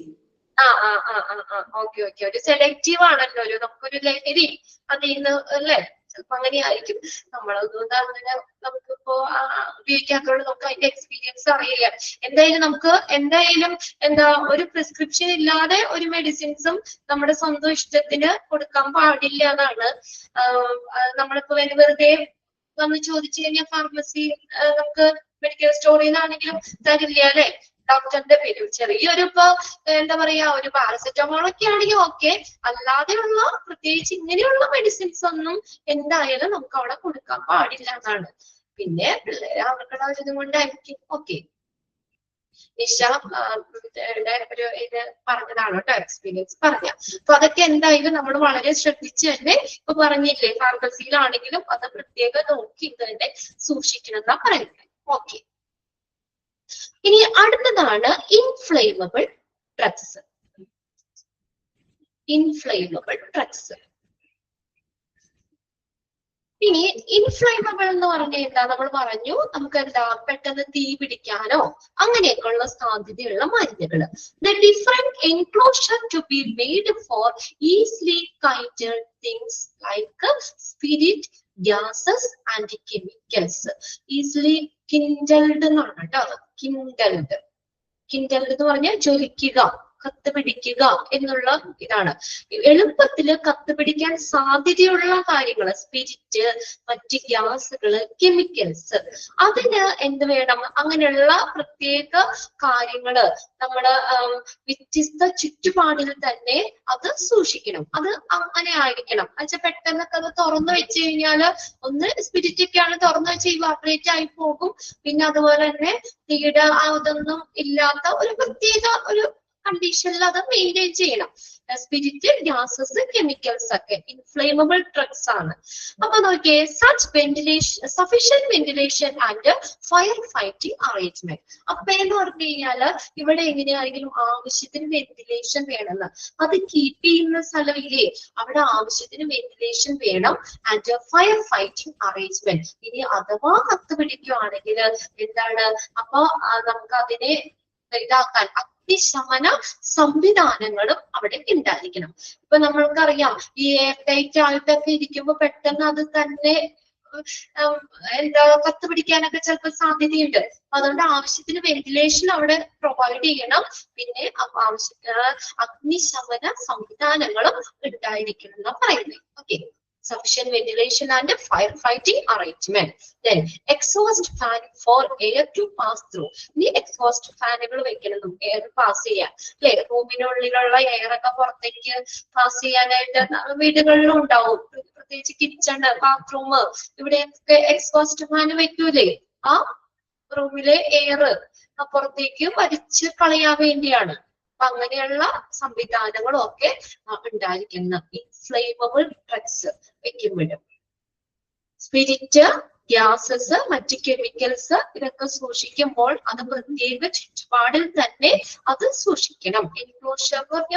ഓക്കെ ഓക്കെ, ഒരു സെലക്റ്റീവ് ആണല്ലോ, ഒരു നമുക്കൊരു ലഹരി അതിന്ന് അല്ലേ? ചിലപ്പോ അങ്ങനെയായിരിക്കും. നമ്മളതൊന്നും അങ്ങനെ നമുക്കിപ്പോ ഉപയോഗിക്കാത്തതുകൊണ്ട് നമുക്ക് അതിന്റെ എക്സ്പീരിയൻസ് അറിയില്ല. എന്തായാലും ഒരു പ്രിസ്ക്രിപ്ഷൻ ഇല്ലാതെ ഒരു മെഡിസിൻസും നമ്മുടെ സ്വന്തം ഇഷ്ടത്തിന് കൊടുക്കാൻ പാടില്ല എന്നാണ്. നമ്മളിപ്പോ വെറുതെ വന്ന് ചോദിച്ചു കഴിഞ്ഞാൽ ഫാർമസി നമുക്ക് മെഡിക്കൽ സ്റ്റോറിൽ നിന്നാണെങ്കിലും തരില്ല അല്ലെ? ഡോക്ടറിന്റെ പേര് ചെറിയൊരു ഇപ്പൊ എന്താ പറയാ, ഒരു പാരസെറ്റമോൾ ഒക്കെ ആണെങ്കിൽ ഓക്കെ. അല്ലാതെയുള്ള പ്രത്യേകിച്ച് ഇങ്ങനെയുള്ള മെഡിസിൻസ് ഒന്നും എന്തായാലും നമുക്ക് അവിടെ കൊടുക്കാൻ പാടില്ല എന്നാണ്. പിന്നെ പിള്ളേരെ അവർക്കുള്ള ഒരു ഇത് കൊണ്ടായിരിക്കും. ഓക്കെ, നിഷ ഒരു ഇത് പറഞ്ഞതാണ് കേട്ടോ, എക്സ്പീരിയൻസ് പറഞ്ഞ. അപ്പൊ അതൊക്കെ എന്തായാലും നമ്മൾ വളരെ ശ്രദ്ധിച്ച് തന്നെ ഇപ്പൊ പറഞ്ഞില്ലേ, ഫാർമസിയിലാണെങ്കിലും അത് പ്രത്യേകം നോക്കി തന്നെ സൂക്ഷിക്കണം എന്നാ പറയുന്നത്. ഓക്കെ, ഇനി അടുത്തതാണ് ഇൻഫ്ലേമബിൾ ഡ്രഗ്സ്. Inflammable drugs. ഇനി ഇൻഫ്ലേമബിൾ എന്ന് പറഞ്ഞാൽ എന്താ? നമ്മൾ പറഞ്ഞു, നമുക്ക് എന്താ പെട്ടെന്ന് തീ പിടിക്കാനോ അങ്ങനെയൊക്കെയുള്ള സാധ്യതയുള്ള മരുന്നുകൾ. The different enclosure to be made for easily kindled things like spirit, gases and chemicals. Easily kindled എന്നാണ് കേട്ടോ. കിൻഡൽഡ് എന്ന് പറഞ്ഞാൽ ജ്വലിക്കുക, കത്തുപിടിക്കുക എന്നുള്ള ഇതാണ്. എളുപ്പത്തില് കത്തുപിടിക്കാൻ സാധ്യതയുള്ള കാര്യങ്ങൾ, സ്പിരിറ്റ്, മറ്റ് ഗ്യാസുകള്, കെമിക്കൽസ്, അതിന് എന്ത് വേണം? അങ്ങനെയുള്ള പ്രത്യേക കാര്യങ്ങള് നമ്മുടെ വ്യത്യസ്ത ചുറ്റുപാടിൽ തന്നെ അത് സൂക്ഷിക്കണം. അത് അങ്ങനെ ആയിരിക്കണം. എന്നുവെച്ചാൽ പെട്ടെന്നൊക്കെ അത് തുറന്നു വെച്ച് കഴിഞ്ഞാല്, ഒന്ന് സ്പിരിറ്റ് ഒക്കെയാണ് തുറന്നു വെച്ച് ഇവാപറേറ്റ് ആയി പോകും. പിന്നെ അതുപോലെ തന്നെ തീയുടെ അതൊന്നും ഇല്ലാത്ത ഒരു പ്രത്യേക ഒരു കണ്ടീഷനിൽ അത് മെയിൻറ്റെയിൻ ചെയ്യണം. സ്പിരിറ്റ്, ഗ്യാസസ്, കെമിക്കൽസ് ഒക്കെ ഇൻഫ്ലേമബിൾ ഡ്രഗ്സ് ആണ്. അപ്പൊ നോക്കിയേ, sufficient ventilation and fire fighting arrangement. അപ്പൊ എന്ന് പറഞ്ഞു കഴിഞ്ഞാല് ഇവിടെ എങ്ങനെയാണെങ്കിലും ആവശ്യത്തിന് വെന്റിലേഷൻ വേണമെന്ന്. അത് കീപ്പ് ചെയ്യുന്ന സ്ഥലമില്ലേ, അവിടെ ആവശ്യത്തിന് വെന്റിലേഷൻ വേണം. And fire fighting arrangement. ഇനി അഥവാ കത്ത് പിടിക്കുകയാണെങ്കിൽ എന്താണ്? അപ്പൊ നമുക്ക് അതിനെ ഇതാക്കാൻ അഗ്നിശമന സംവിധാനങ്ങളും അവിടെ ഉണ്ടായിരിക്കണം. ഇപ്പൊ നമ്മൾക്കറിയാം, ഈ എയർ ടൈറ്റ് ആയിട്ടൊക്കെ ഇരിക്കുമ്പോ പെട്ടെന്ന് അത് തന്നെ കത്ത് പിടിക്കാനൊക്കെ ചിലപ്പോൾ സാധ്യതയുണ്ട്. അതുകൊണ്ട് ആവശ്യത്തിന് വെന്റിലേഷൻ അവിടെ പ്രൊവൈഡ് ചെയ്യണം. പിന്നെ ആവശ്യത്തിന് അഗ്നിശമന സംവിധാനങ്ങളും ഉണ്ടായിരിക്കണം എന്നാ പറയുന്നത്. Okay, sufficient ventilation and firefighting arrangement. Then exhaust fan for air to pass through. ഈ exhaust ഫാനുകൾ വെക്കണം, എയർ പാസ് ചെയ്യാൻ അല്ലെ? റൂമിനുള്ളിലുള്ള എയർ ഒക്കെ പുറത്തേക്ക് പാസ് ചെയ്യാനായിട്ട് വീടുകളിലും ഉണ്ടാവും. പ്രത്യേകിച്ച് കിച്ചൺ, ബാത്റൂം, ഇവിടെയൊക്കെ എക്സോസ്റ്റ് ഫാൻ വെക്കൂലേ? ആ റൂമിലെ എയർ പുറത്തേക്ക് വലിച്ച് കളയാൻ വേണ്ടിയാണ്. അപ്പൊ അങ്ങനെയുള്ള സംവിധാനങ്ങളും ഒക്കെ ഉണ്ടായിരിക്കുന്ന ഇൻഫ്ലേമബിൾ ഡ്രഗ്സ് വെക്കുമ്പോഴും. സ്പിരിറ്റ്, ഗ്യാസസ്, മറ്റ് കെമിക്കൽസ് ഇതൊക്കെ സൂക്ഷിക്കുമ്പോൾ അത് പ്രത്യേക ചുറ്റുപാടിൽ തന്നെ അത് സൂക്ഷിക്കണം. എൻക്ലോഷർ പറഞ്ഞ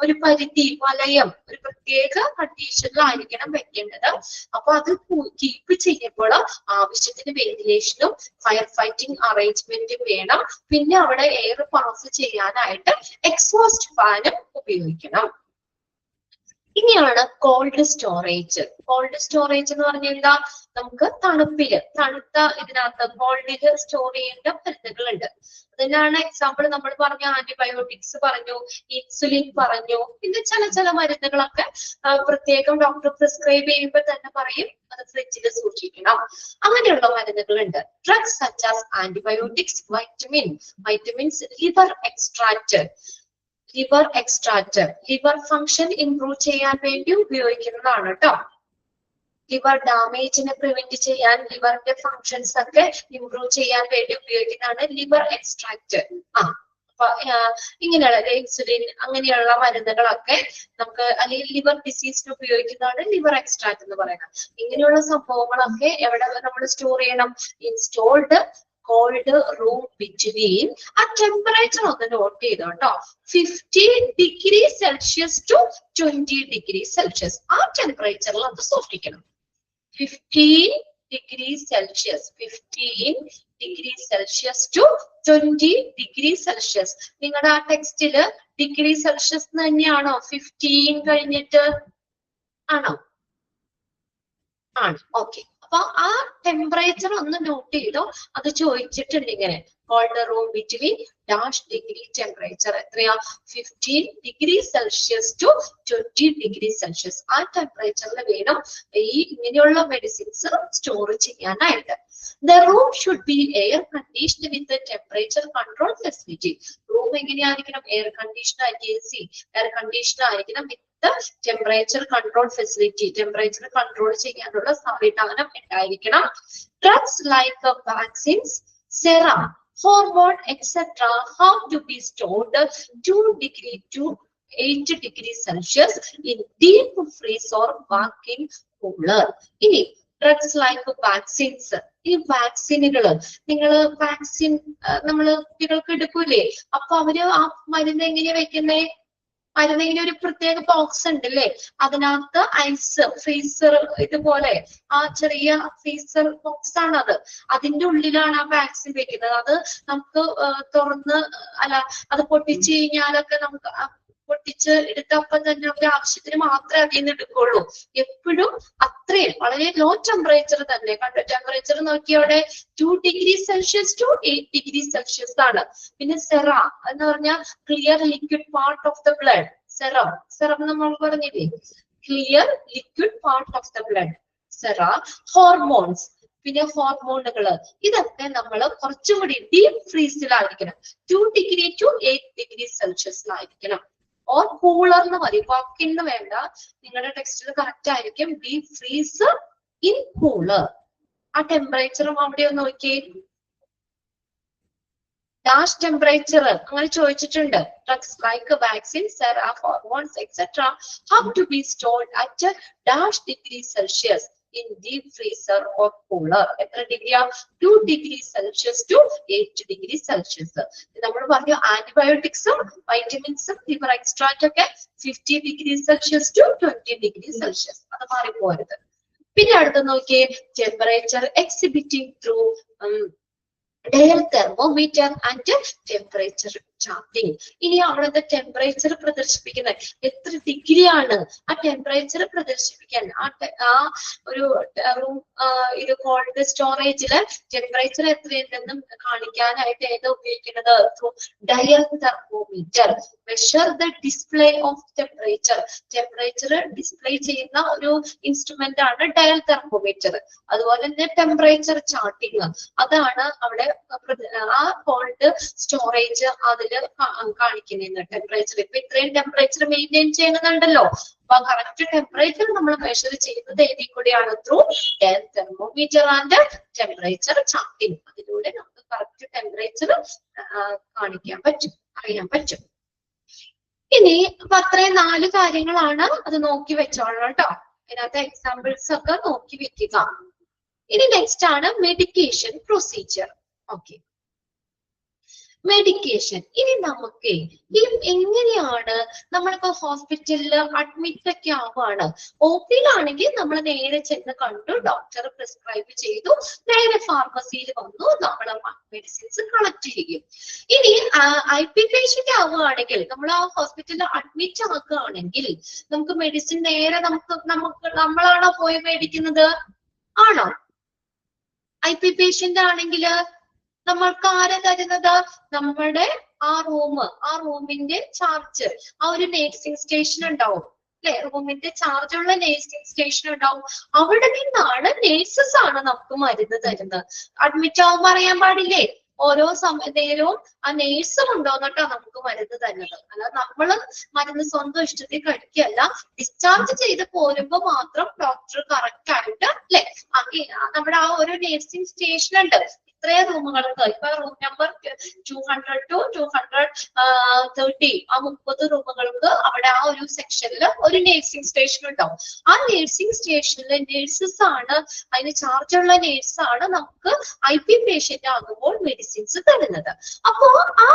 ഒരു പരിധി, വലയം, ഒരു പ്രത്യേക കണ്ടീഷനിലായിരിക്കണം വെക്കേണ്ടത്. അപ്പൊ അത് കീപ്പ് ചെയ്യുമ്പോൾ ആവശ്യത്തിന് വെന്റിലേഷനും ഫയർ ഫൈറ്റിംഗ് അറേഞ്ച്മെന്റും വേണം. പിന്നെ അവിടെ എയർ പാസ് ചെയ്യാനായിട്ട് എക്സോസ്റ്റ് ഫാനും ഉപയോഗിക്കണം. ഇനിയാണ് കോൾഡ് സ്റ്റോറേജ്. കോൾഡ് സ്റ്റോറേജ് എന്ന് പറഞ്ഞാൽ എന്താ? നമുക്ക് തണുപ്പില്, തണുത്ത ഇതിനകത്ത് കോൾഡില് സ്റ്റോർ ചെയ്യേണ്ട മരുന്നുകളുണ്ട്. അതിനാണ് എക്സാമ്പിൾ നമ്മൾ പറഞ്ഞ ആന്റിബയോട്ടിക്സ് പറഞ്ഞു, ഇൻസുലിൻ പറഞ്ഞു, പിന്നെ ചില മരുന്നുകളൊക്കെ പ്രത്യേകം ഡോക്ടർ പ്രിസ്ക്രൈബ് ചെയ്യുമ്പോൾ തന്നെ പറയും അത് ഫ്രിഡ്ജിൽ സൂക്ഷിക്കണം. അങ്ങനെയുള്ള മരുന്നുകളുണ്ട്. Drugs such as antibiotics, vitamins, liver extract. Liver function improve ചെയ്യാൻ വേണ്ടി ഉപയോഗിക്കുന്നതാണ് കേട്ടോ. ലിവർ ഡാമേജിനെ പ്രിവെന്റ് ചെയ്യാൻ, ലിവറിന്റെ ഫങ്ഷൻസ് ഒക്കെ ഇംപ്രൂവ് ചെയ്യാൻ വേണ്ടി ഉപയോഗിക്കുന്നതാണ് ലിവർ എക്സ്ട്രാക്ട്. അപ്പൊ ഇങ്ങനെയുള്ള ഇൻസുലിൻ അങ്ങനെയുള്ള മരുന്നുകളൊക്കെ നമുക്ക്, അല്ലെങ്കിൽ ലിവർ ഡിസീസിന് ഉപയോഗിക്കുന്നതാണ് ലിവർ എക്സ്ട്രാക്ട് എന്ന് പറയുന്നത്. ഇങ്ങനെയുള്ള സംഭവങ്ങളൊക്കെ എവിടെ നമ്മൾ സ്റ്റോർ ചെയ്യണം? ഇൻസ്റ്റോൾഡ് കോൾഡ് റൂം ബിറ്റ്വീൻ, ആ ടെമ്പറേച്ചർ ഒന്ന് നോട്ട് ചെയ്തോ കേട്ടോ. 15°C to 20°C. ആ ടെമ്പറേച്ചറിൽ അത് സൂക്ഷിക്കണം. 15°C to 20°C. നിങ്ങളുടെ ആ ടെക്സ്റ്റില് ഡിഗ്രി സെൽഷ്യസ് തന്നെയാണോ 15 കഴിഞ്ഞിട്ട്? ആണോ? ആണ്. ഓക്കെ. അപ്പൊ ആ ടെമ്പറേച്ചർ ഒന്ന് നോട്ട് ചെയ്തോ. അത് ചോദിച്ചിട്ടുണ്ട് ഇങ്ങനെ, called room between dash degree temperature എത്രയാ? 15°C to 20°C. ആ ടെമ്പറേച്ചറിൽ വേണം ഈ ഇങ്ങനെയുള്ള മെഡിസിൻസ് സ്റ്റോർ ചെയ്യാനായിട്ട്. The room should be air conditioned with the temperature control facility. Room എങ്ങനെയായിരിക്കണം? എയർ കണ്ടീഷൻ ആയിരിക്കും, AC എയർ കണ്ടീഷൻ ആയിരിക്കണം with the temperature control facility. Temperature control ചെയ്യാനുള്ള സംവിധാനം ഉണ്ടായിരിക്കണം. Drugs like vaccines, serum, hormone, etc. have to be stored 2° to 8°C in deep freeze or walk-in cooler. ഇനി drugs like vaccines. ഈ വാക്സിനുകള്, നിങ്ങള് vaccine നമ്മള് കുട്ടികൾക്ക് എടുക്കൂലേ? അപ്പൊ അവര് ആ മരുന്ന് എങ്ങനെയാ വെക്കുന്നേ? മരുന്നിങ്ങനെ ഒരു പ്രത്യേക ബോക്സ് ഉണ്ട് അല്ലേ? അതിനകത്ത് ഐസ് ഫ്രീസർ, ഇതുപോലെ ആ ചെറിയ ഫ്രീസർ ബോക്സ് ആണ് അത്. അതിന്റെ ഉള്ളിലാണ് ആ വാക്സിൻ വെക്കുന്നത്. അത് നമുക്ക് തുറന്ന് അത് പൊട്ടിച്ചു കഴിഞ്ഞാലൊക്കെ നമുക്ക് പൊട്ടിച്ച് എടുത്തപ്പം തന്നെ ഒരു ആവശ്യത്തിന് മാത്രമേ അതിൽ നിന്ന് എടുക്കുള്ളൂ. എപ്പോഴും അത്രയും വളരെ ലോ ടെമ്പറേച്ചർ തന്നെ. കണ്ടോ ടെമ്പറേച്ചർ നോക്കിയവിടെ 2°C to 8°C ആണ്. പിന്നെ സെറ എന്ന് പറഞ്ഞാൽ clear liquid part of the blood. Serum നമ്മൾ പറഞ്ഞില്ലേ, clear liquid part of the blood. Sera. Hormones, പിന്നെ ഹോർമോണുകള്, ഇതൊക്കെ നമ്മൾ കുറച്ചുകൂടി ഡീപ് ഫ്രീസിലായിരിക്കണം. 2° to 8°C ഓർ കൂളറിന് മതി, വാക്കിന് വേണ്ട. നിങ്ങളുടെ ടെക്സ്റ്റിൽ കറക്റ്റ് ആയിരിക്കും. Deep freeze in cooler. ആ ടെമ്പറേച്ചറും അവിടെ ഒന്ന് നോക്കിയേ. ഡാഷ് ടെമ്പറേച്ചർ അങ്ങനെ ചോദിച്ചിട്ടുണ്ട്. Drugs like vaccine, sera, hormones etcetera have to be stored at -°C in deep freezer or cooler. എത്ര ഡിഗ്രിയാ? 2°C to 8°C. നമ്മൾ പറഞ്ഞു ആന്റിബയോട്ടിക്സും വൈറ്റമിൻസും ലിവർ എക്സ്ട്രാക്ട് ഒക്കെ 50°C to 20°C. അത് മാറിപ്പോരുത്. പിന്നെ അടുത്ത് നോക്കിയേ, temperature exhibiting through dial thermometer and temperature charting. ഇനി അവിടുത്തെ ടെമ്പറേച്ചർ പ്രദർശിപ്പിക്കുന്നത് എത്ര ഡിഗ്രിയാണ്, ആ ടെമ്പറേച്ചർ പ്രദർശിപ്പിക്കാൻ ആ ഒരു ഇത് കോൾഡ് സ്റ്റോറേജില് ടെമ്പറേച്ചർ എത്രയുണ്ടെന്നും കാണിക്കാനായിട്ട് ഏതാ ഉപയോഗിക്കുന്നത്? Dial thermometer. Measure the display of temperature. Temperature display ചെയ്യുന്ന ഒരു ഇൻസ്ട്രുമെന്റ് ആണ് ഡയൽ തെർമോമീറ്റർ. അതുപോലെ തന്നെ ടെമ്പറേച്ചർ ചാർട്ടിങ്, അതാണ് അവിടെ ആ കോൾഡ് സ്റ്റോറേജ് അതില് കാണിക്കുന്ന ടെമ്പറേച്ചർ. ഇപ്പൊ ഇത്രയും ടെമ്പറേച്ചർ മെയിൻറ്റെയിൻ ചെയ്യുന്നുണ്ടല്ലോ. അപ്പൊ കറക്റ്റ് ടെമ്പറേച്ചർ നമ്മൾ മെഷർ ചെയ്യുന്നത് ഇതിൽ കൂടെയാണ്, through dial thermometer and temperature charting. അതിലൂടെ നമുക്ക് കറക്റ്റ് ടെമ്പറേച്ചർ കാണിക്കാൻ പറ്റും, അറിയാൻ പറ്റും. ഇനി അപ്പൊ അത്രയും 4 കാര്യങ്ങളാണ്. അത് നോക്കി വെച്ചോളാം കേട്ടോ. ഇതിനകത്ത് എക്സാമ്പിൾസ് ഒക്കെ നോക്കി വെക്കുക. ഇനി നെക്സ്റ്റ് ആണ് മെഡിക്കേഷൻ പ്രൊസീജിയർ. Okay, medication. ഇനി നമുക്ക് ഈ എങ്ങനെയാണ് നമ്മളിപ്പോ ഹോസ്പിറ്റലിൽ അഡ്മിറ്റ് ഒക്കെ ആവുകയാണ്, OP-യിലാണെങ്കിൽ നമ്മൾ നേരെ ചെന്ന് കണ്ടു, ഡോക്ടർ പ്രിസ്ക്രൈബ് ചെയ്തു, നേരെ ഫാർമസിയിൽ വന്നു, നമ്മൾ മെഡിസിൻസ് കളക്ട് ചെയ്യും. ഇനി IP പേഷ്യന്റ് ആവുകയാണെങ്കിൽ, നമ്മൾ ആ ഹോസ്പിറ്റലിൽ അഡ്മിറ്റ് ആക്കുകയാണെങ്കിൽ നമുക്ക് മെഡിസിൻ നേരെ നമ്മളാണോ പോയി മേടിക്കുന്നത്? ആണോ? IP പേഷ്യന്റ് ആണെങ്കിൽ നമ്മൾക്ക് ആരെ തരുന്നത്? നമ്മുടെ ആ റൂമിന്റെ ചാർജ്, ആ ഒരു നേഴ്സിംഗ് സ്റ്റേഷൻ ഉണ്ടാവും അല്ലെ, റൂമിന്റെ ചാർജ് ഉള്ള നേഴ്സിംഗ് സ്റ്റേഷൻ ഉണ്ടാവും. അവിടെ നിന്നാണ് നേഴ്സസ് ആണ് നമുക്ക് മരുന്ന് തരുന്നത്. അഡ്മിറ്റ് ആവുമ്പോൾ അറിയാൻ പാടില്ലേ, ഓരോ നേരവും ആ നേഴ്സ് കൊണ്ടുവന്നിട്ടാ നമുക്ക് മരുന്ന് തരുന്നത്. അല്ലാതെ നമ്മള് മരുന്ന് സ്വന്തം ഇഷ്ടത്തിൽ കഴിക്കുകയല്ല. ഡിസ്ചാർജ് ചെയ്ത് പോരുമ്പോ മാത്രം ഡോക്ടർ കറക്റ്റ് ആയിട്ട് അല്ലെ, നമ്മുടെ ആ ഒരു നേഴ്സിംഗ് സ്റ്റേഷൻ ഉണ്ട്, ഇത്രയും റൂമുകൾക്ക്, ഇപ്പൊ റൂം നമ്പർ 200 to 230, ആ 30 റൂമുകൾക്ക് അവിടെ ആ ഒരു സെക്ഷനിൽ ഒരു നേഴ്സിംഗ് സ്റ്റേഷൻ ഉണ്ടാവും. ആ നേഴ്സിംഗ് സ്റ്റേഷനിലെ നേഴ്സസ് ആണ്, അതിന് ചാർജ് ഉള്ള നേഴ്സാണ് നമുക്ക് IP പേഷ്യന്റ് ആകുമ്പോൾ മെഡിസിൻസ് തരുന്നത്. അപ്പോ ആ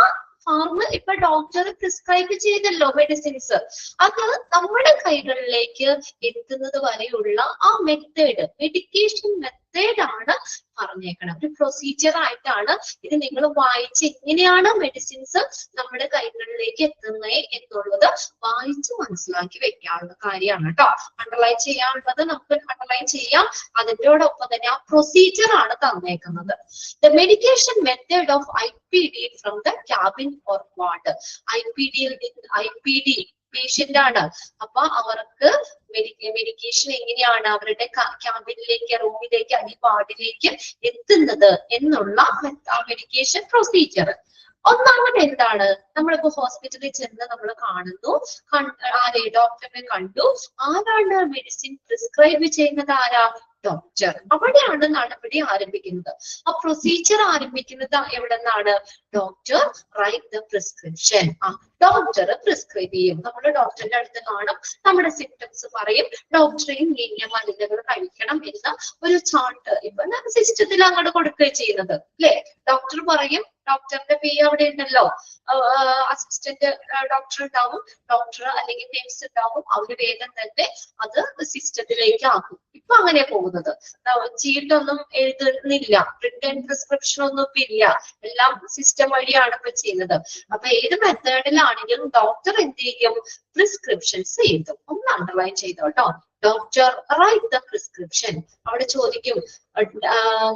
ഇപ്പൊ ഡോക്ടർ പ്രിസ്ക്രൈബ് ചെയ്തല്ലോ മെഡിസിൻസ്, അത് നമ്മുടെ കൈകളിലേക്ക് എത്തുന്നത് വരെയുള്ള ആ മെത്തേഡ്, മെഡിക്കേഷൻ മെത്തേഡാണ് പറഞ്ഞേക്കണം. ഒരു പ്രൊസീജിയർ ആയിട്ടാണ് ഇത്. നിങ്ങൾ വായിച്ച് എങ്ങനെയാണ് മെഡിസിൻസ് നമ്മുടെ കൈകളിലേക്ക് എത്തുന്നത് എന്നുള്ളത് വായിച്ച് മനസ്സിലാക്കി വെക്കാനുള്ള കാര്യമാണ് കേട്ടോ. അണ്ടർലൈൻ ചെയ്യാനുള്ളത് നമുക്ക് അണ്ടർലൈൻ ചെയ്യാം. അതിനോടൊപ്പം തന്നെ ആ പ്രൊസീജിയർ ആണ് തന്നേക്കുന്നത്. The medication method of IPD from the cabin or ward. IPD patient ആണ്, അപ്പൊ അവർക്ക് മെഡിക്കേഷൻ എങ്ങനെയാണ് അവരുടെ ക്യാബിനിലേക്ക്, റൂമിലേക്ക് അല്ലെങ്കിൽ വാർഡിലേക്ക് എത്തുന്നത് എന്നുള്ള മെഡിക്കേഷൻ പ്രൊസീജിയർ. ഒന്നാമത് എന്താണ്, നമ്മളിപ്പോ ഹോസ്പിറ്റലിൽ ചെന്ന് നമ്മൾ കാണുന്നു, ആരെ ഡോക്ടറിനെ കണ്ടു, ആരാണ് മെഡിസിൻ പ്രിസ്ക്രൈബ് ചെയ്യുന്നത്? ആരാ? ഡോക്ടർ. അവിടെയാണ് നടപടി ആരംഭിക്കുന്നത്. ആ പ്രൊസീജിയർ ആരംഭിക്കുന്നത് എവിടെ നിന്നാണ്? Doctor write the prescription. Doctor prescribe ചെയ്യും. നമ്മൾ ഡോക്ടറിന്റെ അടുത്ത് കാണും, നമ്മുടെ സിംറ്റംസ് പറയും, ഡോക്ടറെയും ഇങ്ങനെ മരുന്നുകൾ കഴിക്കണം എന്ന ഒരു ചാർട്ട് ഇപ്പൊ സിസ്റ്റത്തിൽ അങ്ങോട്ട് കൊടുക്കുകയും ചെയ്യുന്നത് അല്ലെ. ഡോക്ടർ പറയും, ഡോക്ടറിന്റെ പി അവിടെ ഉണ്ടല്ലോ, അസിസ്റ്റന്റ് ഡോക്ടർ ഉണ്ടാവും, ഡോക്ടർ അല്ലെങ്കിൽ നേഴ്സ് ഉണ്ടാവും, അവര് വേഗം തന്നെ അത് സിസ്റ്റത്തിലേക്ക് ആക്കും. ഇപ്പൊ അങ്ങനെ പോകുന്നത്. ചീട്ടൊന്നും എഴുതുന്നില്ല, റിട്ടേൺ പ്രിസ്ക്രിപ്ഷൻ ഒന്നും ഇല്ല, എല്ലാം സിസ്റ്റം വഴിയാണ് ഇപ്പൊ ചെയ്യുന്നത്. അപ്പൊ ഏത് മെത്തേഡിലാണെങ്കിലും ഡോക്ടർ എന്ത് ചെയ്യും? പ്രിസ്ക്രിപ്ഷൻസ് എഴുതും. ഒന്ന് അണ്ടർലൈൻ ചെയ്തോട്ടോ. Doctor write the prescription. അവിടെ ചോദിക്കും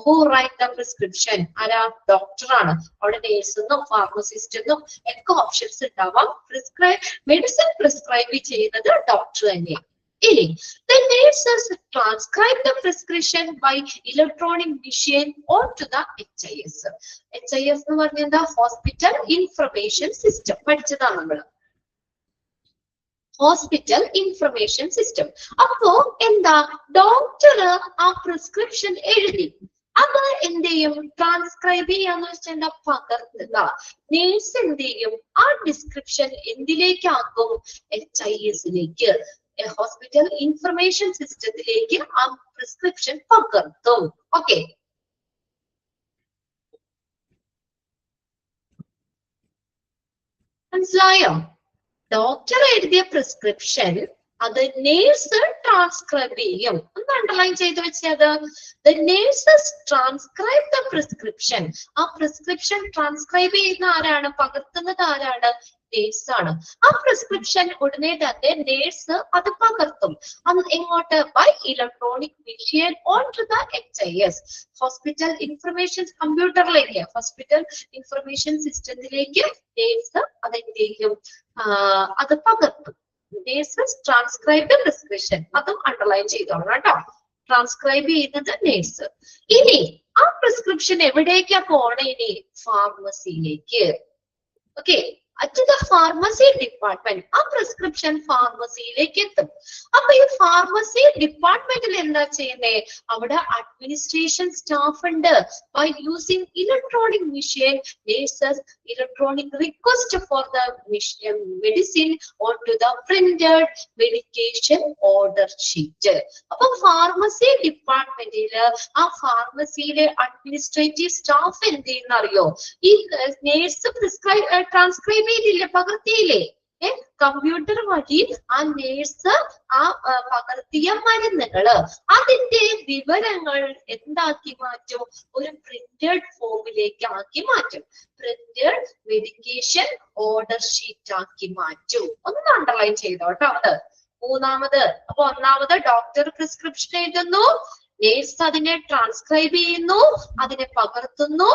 ഹൂ റൈറ്റ് ദ പ്രിസ്ക്രിപ്ഷൻ? ആരാ? ഡോക്ടറാണ്. അവിടെ നേഴ്സെന്നും ഫാർമസിസ്റ്റെന്നും ഒക്കെ ഓപ്ഷൻസ് ഉണ്ടാവാം. മെഡിസിൻ പ്രിസ്ക്രൈബ് ചെയ്യുന്നത് ഡോക്ടർ തന്നെയാണ്. ഇനി the nurses transcribe the prescription by electronic machine onto the HIS. HIS എന്ന് പറഞ്ഞാൽ എന്താ? Hospital information system. പഠിച്ചതാണ് നമ്മള്, ഹോസ്പിറ്റൽ ഇൻഫർമേഷൻ സിസ്റ്റം. അപ്പോ എന്താ, ഡോക്ടർ ആ പ്രിസ്ക്രിപ്ഷൻ എഴുതി, അത് എന്ത് ചെയ്യും? ട്രാൻസ്ക്രൈബ് ചെയ്യാന്ന് വെച്ചാൽ എന്താ? പകർത്തുക. നേഴ്സ് എന്ത് ചെയ്യും? ആ ഡിസ്ക്രിപ്ഷൻ എന്തിലേക്കാക്കും? HIS-ലേക്ക്, ഹോസ്പിറ്റൽ ഇൻഫർമേഷൻ സിസ്റ്റത്തിലേക്ക് ആ പ്രിസ്ക്രിപ്ഷൻ പകർത്തും. ഓക്കെ, മനസ്സിലായോ? ഡോക്ടർ എഴുതിയ പ്രിസ്ക്രിപ്ഷൻ അത് നേഴ്സ് ട്രാൻസ്ക്രൈബ് ചെയ്യും. ഒന്ന് അണ്ടർലൈൻ ചെയ്ത് വെച്ചത്. The nurses transcribe the prescription. ആ പ്രിസ്ക്രിപ്ഷൻ ട്രാൻസ്ക്രൈബ് ചെയ്യുന്ന ആരാണ്? പകർത്തുന്നത് ആരാണ്? നേഴ്സ് ആണ്. ആ പ്രിസ്ക്രിപ്ഷൻ ഉടനെ തന്നെ നേഴ്സ് അത് പകർത്തും. അത് എങ്ങോട്ട്? By electronic machine on to the HIS, hospital information കമ്പ്യൂട്ടറിലേക്ക്, ഹോസ്പിറ്റൽ ഇൻഫർമേഷൻ സിസ്റ്റത്തിലേക്ക് നേഴ്സ് അതെന്ത് ചെയ്യും? അത് പകർത്തും. Nurses transcribe the prescription. അതും അണ്ടർലൈൻ ചെയ്തോളാം കേട്ടോ. ട്രാൻസ്ക്രൈബ് ചെയ്യുന്നത് നേഴ്സ്. ഇനി ആ പ്രിസ്ക്രിപ്ഷൻ എവിടേക്കാ പോണേ? ഇനി ഫാർമസിയിലേക്ക്. Okay, to the pharmacy department. ആ പ്രിസ്ക്രിപ്ഷൻ ഫാർമസിയിലേക്ക് എത്തും. അപ്പൊ ഈ ഫാർമസി ഡിപ്പാർട്ട്മെന്റിൽ എന്താ ചെയ്യുന്നേ? അവിടെ അഡ്മിനിസ്ട്രേഷൻ സ്റ്റാഫ് ഉണ്ട്. By using electronic machine, nurses electronic request for the medicine on to the printed medication order sheet. അപ്പൊ ഫാർമസി ഡിപ്പാർട്ട്മെന്റില് ആ ഫാർമസിയിലെ അഡ്മിനിസ്ട്രേറ്റീവ് സ്റ്റാഫ് എന്ത് ചെയ്യുന്ന അറിയോ? ഈ നേഴ്സ് ട്രാൻസ്ക്രൈബ് ചെയ്തില്ലേ, പകർത്തിയില്ലേ? കമ്പ്യൂട്ടർ വഴി ആ നേഴ്സ് ആ പകർത്തിയ മരുന്നുകള് അതിന്റെ വിവരങ്ങൾ എന്താക്കി മാറ്റും? ഒരു പ്രിന്റഡ് ഫോമിലേക്ക് ആക്കി മാറ്റും. പ്രിന്റഡ് മെഡിക്കേഷൻ ഓർഡർ ഷീറ്റ് ആക്കി മാറ്റും. ഒന്ന് അണ്ടർലൈൻ ചെയ്തോട്ടോ അത്. മൂന്നാമത്, അപ്പൊ ഒന്നാമത് ഡോക്ടർ പ്രിസ്ക്രിപ്ഷൻ എഴുതുന്നു, നേഴ്സ് അതിനെ ട്രാൻസ്ക്രൈബ് ചെയ്യുന്നു, അതിനെ പകർത്തുന്നു,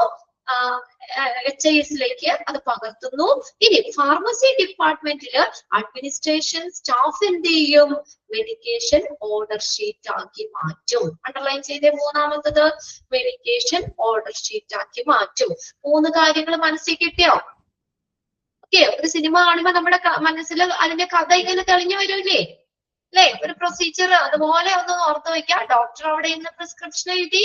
HIS-ലേക്ക് അത് പകർത്തുന്നു. ഇനി ഫാർമസി ഡിപ്പാർട്ട്മെന്റില് അഡ്മിനിസ്ട്രേഷൻ സ്റ്റാഫ് എന്ത് ചെയ്യും? മെഡിക്കേഷൻ ഓർഡർ ഷീറ്റ് ആക്കി മാറ്റും. അണ്ടർലൈൻ ചെയ്തേ മൂന്നാമത്തത്, മെഡിക്കേഷൻ ഓർഡർ ഷീറ്റ് ആക്കി മാറ്റും. 3 കാര്യങ്ങൾ മനസ്സിൽ കിട്ടിയോ? ഓക്കെ, ഒരു സിനിമ കാണുമ്പോ നമ്മുടെ മനസ്സിൽ അതിന്റെ കഥ ഇങ്ങനെ തെളിഞ്ഞു വരൂലേ? അല്ലെ? ഒരു പ്രൊസീജിയർ അതുപോലെ ഒന്ന് ഓർത്ത് വെക്കാം. ഡോക്ടർ അവിടെ നിന്ന് പ്രിസ്ക്രിപ്ഷൻ എഴുതി,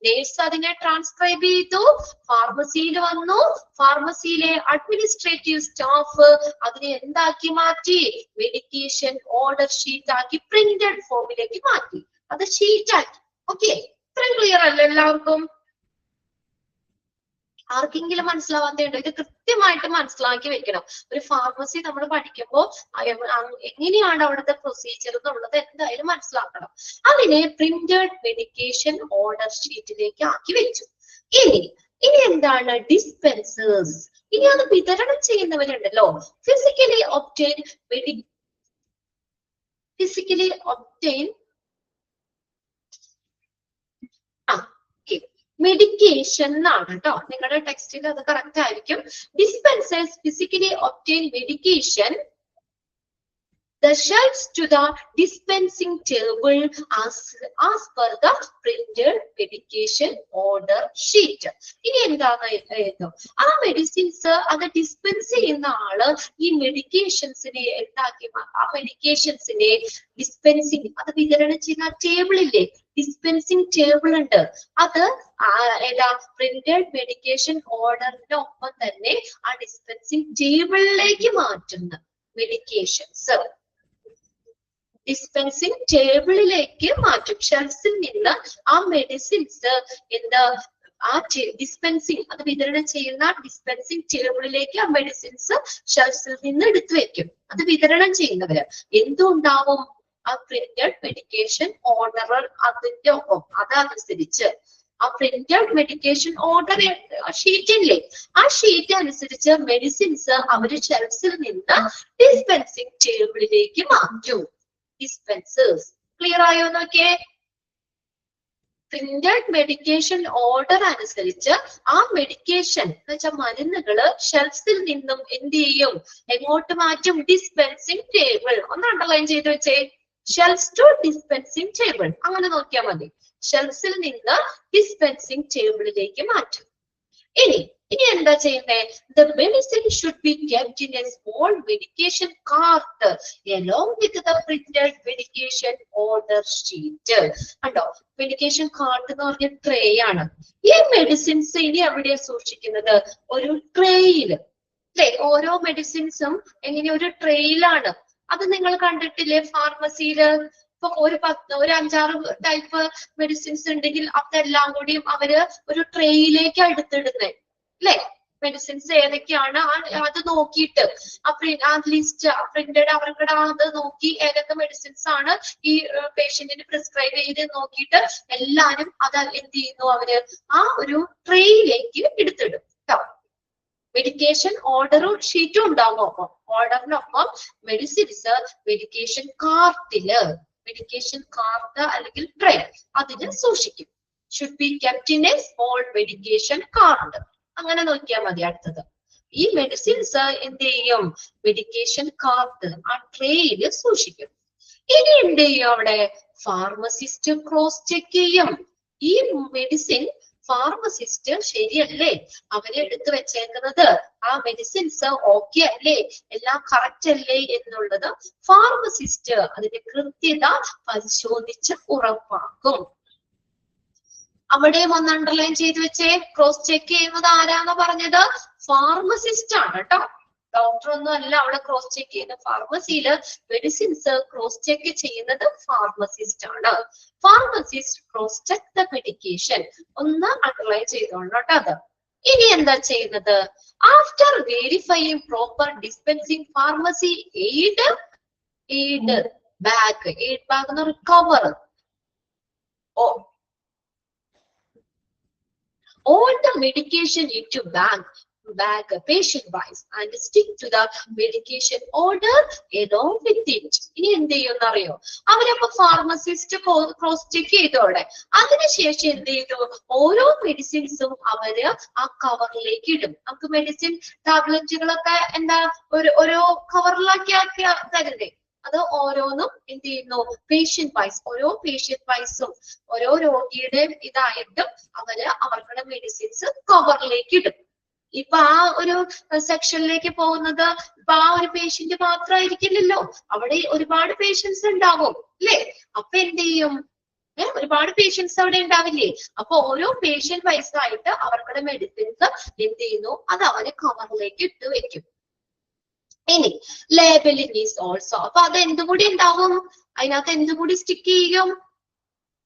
നേഴ്സ് അതിനെ ട്രാൻസ്ക്രൈബ് ചെയ്തു, ഫാർമസിയിൽ വന്നു, ഫാർമസിയിലെ അഡ്മിനിസ്ട്രേറ്റീവ് സ്റ്റാഫ് അതിനെ എന്താക്കി മാറ്റി? മെഡിക്കേഷൻ ഓർഡർ ഷീറ്റ് ആക്കി, പ്രിന്റഡ് ഫോമിലേക്ക് മാറ്റി, അത് ഷീറ്റ് ആക്കി. ഓക്കെ, ഇത്രയും ക്ലിയർ അല്ലേ എല്ലാവർക്കും? ആർക്കെങ്കിലും മനസ്സിലാവാത്തതുണ്ടോ? ഇത് കൃത്യമായിട്ട് മനസ്സിലാക്കി വെക്കണം. ഒരു ഫാർമസി നമ്മൾ പഠിക്കുമ്പോൾ എങ്ങനെയാണ് അവിടുത്തെ പ്രൊസീജിയർ എന്നുള്ളത് എന്തായാലും മനസ്സിലാക്കണം. അതിനെ പ്രിന്റഡ് മെഡിക്കേഷൻ ഓർഡർ ഷീറ്റിലേക്ക് ആക്കി വെച്ചു. ഇനി എന്താണ് ഡിസ്പെൻസേഴ്സ്? ഇനി അത് വിതരണം ചെയ്യുന്നവരുണ്ടല്ലോ. ഫിസിക്കലി ഒബ്റ്റെയിൻ മെഡിക്കേഷൻ എന്നാണ് കേട്ടോ. നിങ്ങളുടെ ടെക്സ്റ്റിൽ അത് കറക്റ്റ് ആയിരിക്കും. Dispensers physically obtain medication the shelves to the dispensing table as per the printed medication order sheet. ഇനി എന്താണ് ആ മെഡിസിൻസ് അത് ഡിസ്പെൻസ് ചെയ്യുന്ന ആള് ഈ മെഡിക്കേഷൻസിനെ എന്താക്കി, ആ മെഡിക്കേഷൻസിനെ ഡിസ്പെൻസിങ് അത് വിതരണം ചെയ്യുന്ന ടേബിളില്ലേ, ഡിസ്പെൻസിങ് ടേബിൾ ഉണ്ട്. അത് ഏതാ? പ്രിന്റഡ് മെഡിക്കേഷൻ ഓർഡറിനൊപ്പം തന്നെ ആ ഡിസ്പെൻസിങ് ടേബിളിലേക്ക് മാറ്റുന്ന മെഡിക്കേഷൻസ് ഡിസ്പെൻസിങ് ടേബിളിലേക്ക് മാറ്റും. ഷെൽഫിൽ നിന്ന് ആ മെഡിസിൻസ് എന്താ ആ ഡിസ്പെൻസിങ് അത് വിതരണം ചെയ്യുന്ന ഡിസ്പെൻസിങ് ടേബിളിലേക്ക് ആ മെഡിസിൻസ് ഷെൽഫിൽ നിന്ന് എടുത്തു വെക്കും. അത് വിതരണം ചെയ്യുന്നവര് എന്തുണ്ടാവും? ആ പ്രിന്റഡ് മെഡിക്കേഷൻ ഓർഡർ അതിന്റെ ഒപ്പം അതനുസരിച്ച് ആ പ്രിന്റഡ് മെഡിക്കേഷൻ ഓർഡർ ഷീറ്റ് ഇല്ലേ, ആ ഷീറ്റ് അനുസരിച്ച് മെഡിസിൻസ് അവര് ഷെൽഫിൽ നിന്ന് ഡിസ്പെൻസിങ് ടേബിളിലേക്ക് മാറ്റും. ഡിസ്പെൻസേഴ്സ് ക്ലിയർ ആയോ നോക്കിയേ? പ്രിന്റഡ് മെഡിക്കേഷൻ ഓർഡർ അനുസരിച്ച് ആ മെഡിക്കേഷൻ എന്ന് വെച്ചാൽ മരുന്നുകള് ഷെൽഫിൽ നിന്നും എന്ത് ചെയ്യും? എങ്ങോട്ട് മാറ്റും? Dispensing table. ഒന്ന് അണ്ടർലൈൻ ചെയ്ത് വെച്ചേ, ഷെൽഫ്സ് ടു ഡിസ്പെൻസിങ് ടേബിൾ. അങ്ങനെ നോക്കിയാൽ മതി. ഷെൽഫിൽ നിന്ന് ഡിസ്പെൻസിങ് ടേബിളിലേക്ക് മാറ്റും. ഇനി എന്താ ചെയ്യുന്നത്? The medicine should be kept in a small medication cart along with the printed medication order sheet. കണ്ടോ, മെഡിക്കേഷൻ കാർട്ട് എന്ന് പറഞ്ഞ ട്രേ ആണ്. ഈ മെഡിസിൻസ് ഇനി എവിടെയാ സൂക്ഷിക്കുന്നത്? ഒരു ട്രേയില് അല്ലെ? ഓരോ മെഡിസിൻസും എങ്ങനെ ഒരു ട്രേയിലാണ്. അത് നിങ്ങൾ കണ്ടിട്ടില്ലേ ഫാർമസിയില്? ഇപ്പൊ ഒരു 5-6 ടൈപ്പ് മെഡിസിൻസ് ഉണ്ടെങ്കിൽ അതെല്ലാം കൂടിയും അവര് ഒരു ട്രേയിലേക്ക് എടുത്തിടുന്നത് അല്ലെ? മെഡിസിൻസ് ഏതൊക്കെയാണ് അത് നോക്കിയിട്ട് ആ ലിസ്റ്റ് പ്രിന്റഡ് അവർക്ക് അത് നോക്കി ഏതൊക്കെ മെഡിസിൻസ് ആണ് ഈ പേഷ്യന്റിന് പ്രിസ്ക്രൈബ് ചെയ്ത് നോക്കിയിട്ട് എല്ലാരും അത് എന്ത് ചെയ്യുന്നു? അവര് ആ ഒരു ട്രേയിലേക്ക് എടുത്തിടും കേട്ടോ. മെഡിക്കേഷൻ ഓർഡറും ഷീറ്റും ഉണ്ടാവും. ഒപ്പം ഓർഡറിനൊപ്പം മെഡിസിൻസ് മെഡിക്കേഷൻ കാർട്ടില്, മെഡിക്കേഷൻ കാർട്ട് അല്ലെങ്കിൽ ട്രേ അതിന് സൂക്ഷിക്കും. Should be kept in A small medication cart. അങ്ങനെ നോക്കിയാൽ മതി. അടുത്തത് ഈ മെഡിസിൻസ് എന്ത് ചെയ്യും? മെഡിക്കേഷൻ കാർട്ട് ആ ട്രേയിൽ സൂക്ഷിക്കും. ഇനി എന്ത് ചെയ്യും? അവിടെ ഫാർമസിസ്റ്റ് ക്രോസ് ചെക്ക് ചെയ്യും. ഈ മെഡിസിൻ ഫാർമസിസ്റ്റ് ശരിയല്ലേ, അവര് എടുത്തു വെച്ചേക്കുന്നത് ആ മെഡിസിൻസ് ഓക്കെ അല്ലേ, എല്ലാം കറക്റ്റ് അല്ലേ എന്നുള്ളത് ഫാർമസിസ്റ്റ് അതിന്റെ കൃത്യത പരിശോധിച്ച് ഉറപ്പാക്കും. അവിടെയും ഒന്ന് അണ്ടർലൈൻ ചെയ്ത് വെച്ചേ. ക്രോസ് ചെക്ക് ചെയ്യുന്നത് ആരാന്ന് പറഞ്ഞത്? ഫാർമസിസ്റ്റ് ആണ് കേട്ടോ, ഡോക്ടർ ഒന്നും അല്ല അവിടെ ക്രോസ് ചെക്ക് ചെയ്യുന്നത്. ഫാർമസിയില് മെഡിസിൻസ് ക്രോസ് ചെക്ക് ചെയ്യുന്നത് ഫാർമസിസ്റ്റ് ആണ്. Pharmacist cross check the medication. ഒന്ന് അണ്ടർലൈൻ ചെയ്തോളൂ കേട്ടോ അത്. ഇനി എന്താ ചെയ്യുന്നത്? After verifying proper dispensing pharmacy aid bag എന്ന് ഒരു cover, all the medication into bag patient wise and stick to the medication order along with it. ഇനി എന്ത് ചെയ്യുമെന്ന് അറിയോ? അവരപ്പോ ഫാർമസിസ്റ്റ് ക്രോസ് ചെക്ക് ചെയ്തോടെ അതിനുശേഷം എന്ത് ചെയ്തു? ഓരോ മെഡിസിൻസും അവര് ആ കവറിലേക്ക് ഇടും. നമുക്ക് മെഡിസിൻ ടാബ്ലറ്റുകളൊക്കെ എന്താ ഓരോ കവറിലാക്കി തരുന്നേ, അത് ഓരോന്നും എന്ത് ചെയ്യുന്നു? പേഷ്യന്റ് വൈസ്, ഓരോ പേഷ്യന്റ് വൈസും ഓരോ രോഗിയുടെ ഇതായിട്ടും അവര് അവരുടെ മെഡിസിൻസ് കവറിലേക്ക് ഇടും. ഇപ്പൊ ആ ഒരു സെക്ഷനിലേക്ക് പോകുന്നത് ഇപ്പൊ ആ ഒരു പേഷ്യന്റ് മാത്രമായിരിക്കില്ലല്ലോ, അവിടെ ഒരുപാട് പേഷ്യൻസ് ഉണ്ടാവും അല്ലേ? അപ്പൊ എന്ത് ചെയ്യും? ഒരുപാട് പേഷ്യൻസ് അവിടെ ഉണ്ടാവില്ലേ? അപ്പൊ ഓരോ പേഷ്യന്റ് വൈസായിട്ട് അവരുടെ മെഡിസിൻസ് എന്ത് ചെയ്യുന്നു? അത് അവര് കവറിലേക്ക് ഇട്ട് വെക്കും. ഇനി ലേബലിംഗ് ഈസ് ഓൾസോ, അപ്പൊ അത് എന്തുകൂടി ഉണ്ടാവും? അതിനകത്ത് എന്തുകൂടി സ്റ്റിക്ക് ചെയ്യും?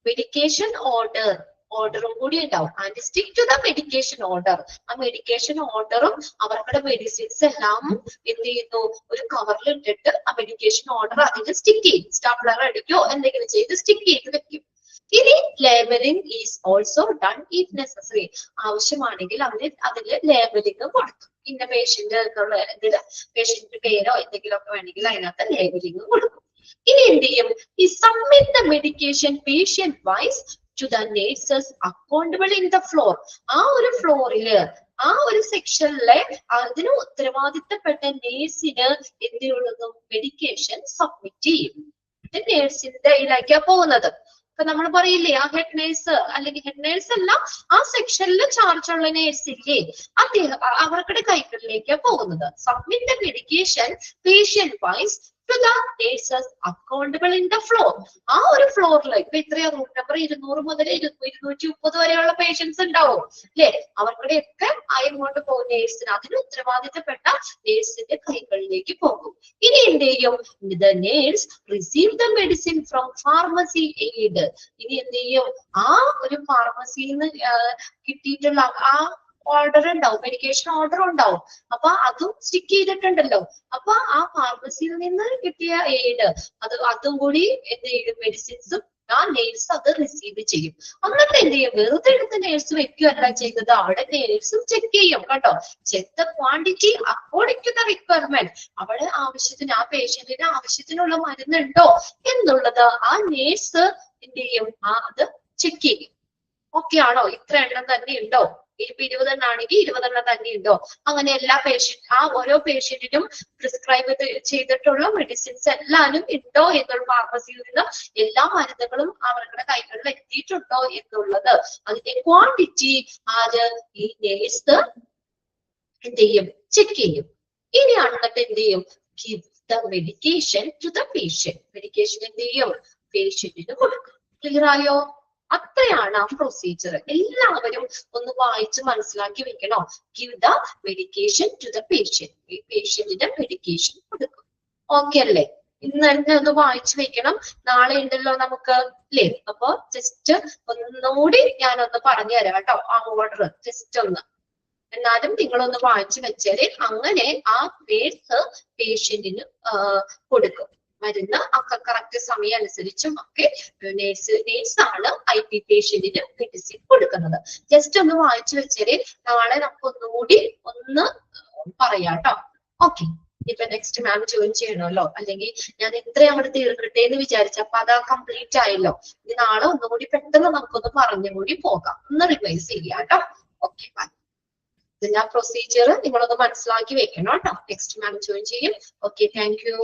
മെഡിക്കേഷൻ ഓർഡറും കൂടി ഉണ്ടാവും. And stick to the medication order. ആ മെഡിക്കേഷൻ ഓർഡറും അവരുടെ മെഡിസിൻസ് എല്ലാം എന്ത് ചെയ്യുന്നു? ഒരു കവറിൽ ഇട്ടിട്ട് ആ മെഡിക്കേഷൻ ഓർഡർ അതിൽ സ്റ്റിക്ക് ചെയ്യും. സ്റ്റാപ്ലർ അടിക്കോ എന്തെങ്കിലും ചെയ്ത് സ്റ്റിക്ക് ചെയ്ത് വെക്കും. ഇനി labelling is also done if necessary. ആവശ്യമാണെങ്കിൽ അതില് ലേബലിംഗ് കൊടുക്കും. ഇന്ന പേഷ്യന്റ് എന്നുള്ള ഇതില് പേഷ്യന്റ് പേരോ എന്തെങ്കിലുമൊക്കെ വേണമെങ്കിൽ അതിനകത്ത് ലേബലിംഗ് കൊടുക്കും. ഇനി എന്ത് ചെയ്യും? ഈ submit the medication patient wise to the nurses accountable in the floor. ആ ഒരു ഫ്ലോറില് ആ ഒരു സെക്ഷനിലെ അതിന് ഉത്തരവാദിത്തപ്പെട്ട നേഴ്സിന് എന്തിനുള്ളതും മെഡിക്കേഷൻ സബ്മിറ്റ് ചെയ്യും. നേഴ്സിന്റെ ഇതിലേക്കാ പോകുന്നത്. ഇപ്പൊ നമ്മൾ പറയില്ലേ ആ ഹെഡ് നേഴ്സ് അല്ലെങ്കിൽ ഹെഡ് നേഴ്സ് അല്ല, ആ സെക്ഷനിൽ ചാർജുള്ള നേഴ്സ് ഇല്ലേ, അദ്ദേഹം അവരുടെ കൈകളിലേക്ക് പോകുന്നത്. Submit the medication patient wise to the nurses accountable in the floor. ആ ഒരു ഫ്ലോറിൽ ഇപ്പൊ ഇത്രയോ റൂം നമ്പർ 200 മുതൽ 230 വരെയുള്ള പേഷ്യൻസ് ഉണ്ടാവും അല്ലെ? അവർക്കുടെയൊക്കെ എങ്ങോട്ട് പോകും? നേഴ്സിന്, അതിന് ഉത്തരവാദിത്തപ്പെട്ട നേഴ്സിന്റെ കൈകളിലേക്ക് പോകും. ഇനി എന്ത് ചെയ്യും? The nurse receive the medicine from pharmacy aid. ഇനി എന്ത് ചെയ്യും? ആ ഒരു ഫാർമസിയിൽ നിന്ന് കിട്ടിയിട്ടുള്ള ആ ഓർഡർ ഉണ്ടാവും, മെഡിക്കേഷൻ ഓർഡർ ഉണ്ടാവും. അപ്പൊ അതും സ്റ്റിക്ക് ചെയ്തിട്ടുണ്ടല്ലോ. അപ്പൊ ആ ഫാർമസിയിൽ നിന്ന് കിട്ടിയ എയ്ഡ് അതും കൂടി എന്ത് ചെയ്യും? മെഡിസിൻസും ആ നേഴ്സ് അത് റിസീവ് ചെയ്യും. എന്നിട്ട് എന്ത് ചെയ്യും? വെറുതെ എടുത്ത് നേഴ്സ് വെക്കുകയല്ല ചെയ്യുന്നത്, അവിടെ നേഴ്സും ചെക്ക് ചെയ്യും കേട്ടോ. Check the quantity according to the requirement. അവിടെ ആവശ്യത്തിന് ആ പേഷ്യന്റിന് ആവശ്യത്തിനുള്ള മരുന്നുണ്ടോ എന്നുള്ളത് ആ നേഴ്സ് എന്ത് ചെയ്യും? അത് ചെക്ക് ചെയ്യും. ഓക്കെ ആണോ? ഇത്ര എണ്ണം തന്നെ ഉണ്ടോ? ഇപ്പൊ 20 എണ്ണം ആണെങ്കിൽ 20 എണ്ണം തന്നെ ഉണ്ടോ? അങ്ങനെ എല്ലാ ആ ഓരോ പേഷ്യന്റിനും പ്രിസ്ക്രൈബ് ചെയ്തിട്ടുള്ള മെഡിസിൻസ് എല്ലാരും ഉണ്ടോ എന്നുള്ള ഫാർമസിയിൽ നിന്ന് എല്ലാ മരുന്നുകളും അവരുടെ കൈകളിൽ എത്തിയിട്ടുണ്ടോ എന്നുള്ളത് അതിന്റെ ക്വാണ്ടിറ്റി ഈ നേഴ്സ് എന്ത് ചെയ്യും? ചെക്ക് ചെയ്യും. ഇനി എന്നിട്ട് എന്ത് ചെയ്യും? Give the medication to the patient. Medication എന്ത് ചെയ്യും? പേഷ്യന്റിന് കൊടുക്കും. ക്ലിയർ ആയോ? അത്രയാണ് ആ പ്രൊസീജിയർ. എല്ലാവരും ഒന്ന് വായിച്ച് മനസ്സിലാക്കി വെക്കണോ? Give the medication to the patient. ഈ പേഷ്യന്റിന്റെ മെഡിക്കേഷൻ കൊടുക്കും. ഓക്കെ അല്ലേ? ഇന്ന് തന്നെ ഒന്ന് വായിച്ചു വെക്കണം. നാളെ ഉണ്ടല്ലോ നമുക്ക് അല്ലേ? അപ്പൊ ജസ്റ്റ് ഒന്നുകൂടി ഞാനൊന്ന് പറഞ്ഞു തരാം കേട്ടോ. ആ ഓർഡർ ജസ്റ്റ് ഒന്ന് എന്നാലും നിങ്ങളൊന്ന് വായിച്ചു വെച്ചാല് അങ്ങനെ ആ നേഴ്സ് പേഷ്യന്റിന് കൊടുക്കും മരുന്ന്. ഒക്കെ കറക്റ്റ് സമയം അനുസരിച്ചും ഒക്കെ നേഴ്സാണ് IP പേഷ്യന്റിന് മെഡിസിൻ കൊടുക്കുന്നത്. ജസ്റ്റ് ഒന്ന് വായിച്ചു വെച്ചാല് നാളെ നമുക്ക് ഒന്നുകൂടി ഒന്ന് പറയാം കേട്ടോ. ഓക്കെ, ഇപ്പൊ നെക്സ്റ്റ് മാം ജോയിൻ ചെയ്യണമല്ലോ, അല്ലെങ്കിൽ ഞാൻ ഇത്രയും അങ്ങോട്ട് തീർക്കട്ടെ എന്ന് വിചാരിച്ചു. അപ്പൊ അത് കംപ്ലീറ്റ് ആയല്ലോ. ഇനി നാളെ ഒന്നുകൂടി പെട്ടെന്ന് നമുക്കൊന്ന് പറഞ്ഞുകൂടി പോകാം. ഒന്ന് റിവൈസ് ചെയ്യാം കേട്ടോ. Okay, bye. ഇതിന്റെ ആ പ്രൊസീജിയർ നിങ്ങളൊന്ന് മനസ്സിലാക്കി വെക്കണം കേട്ടോ. നെക്സ്റ്റ് മാം ജോയിൻ ചെയ്യും. Okay, thank U.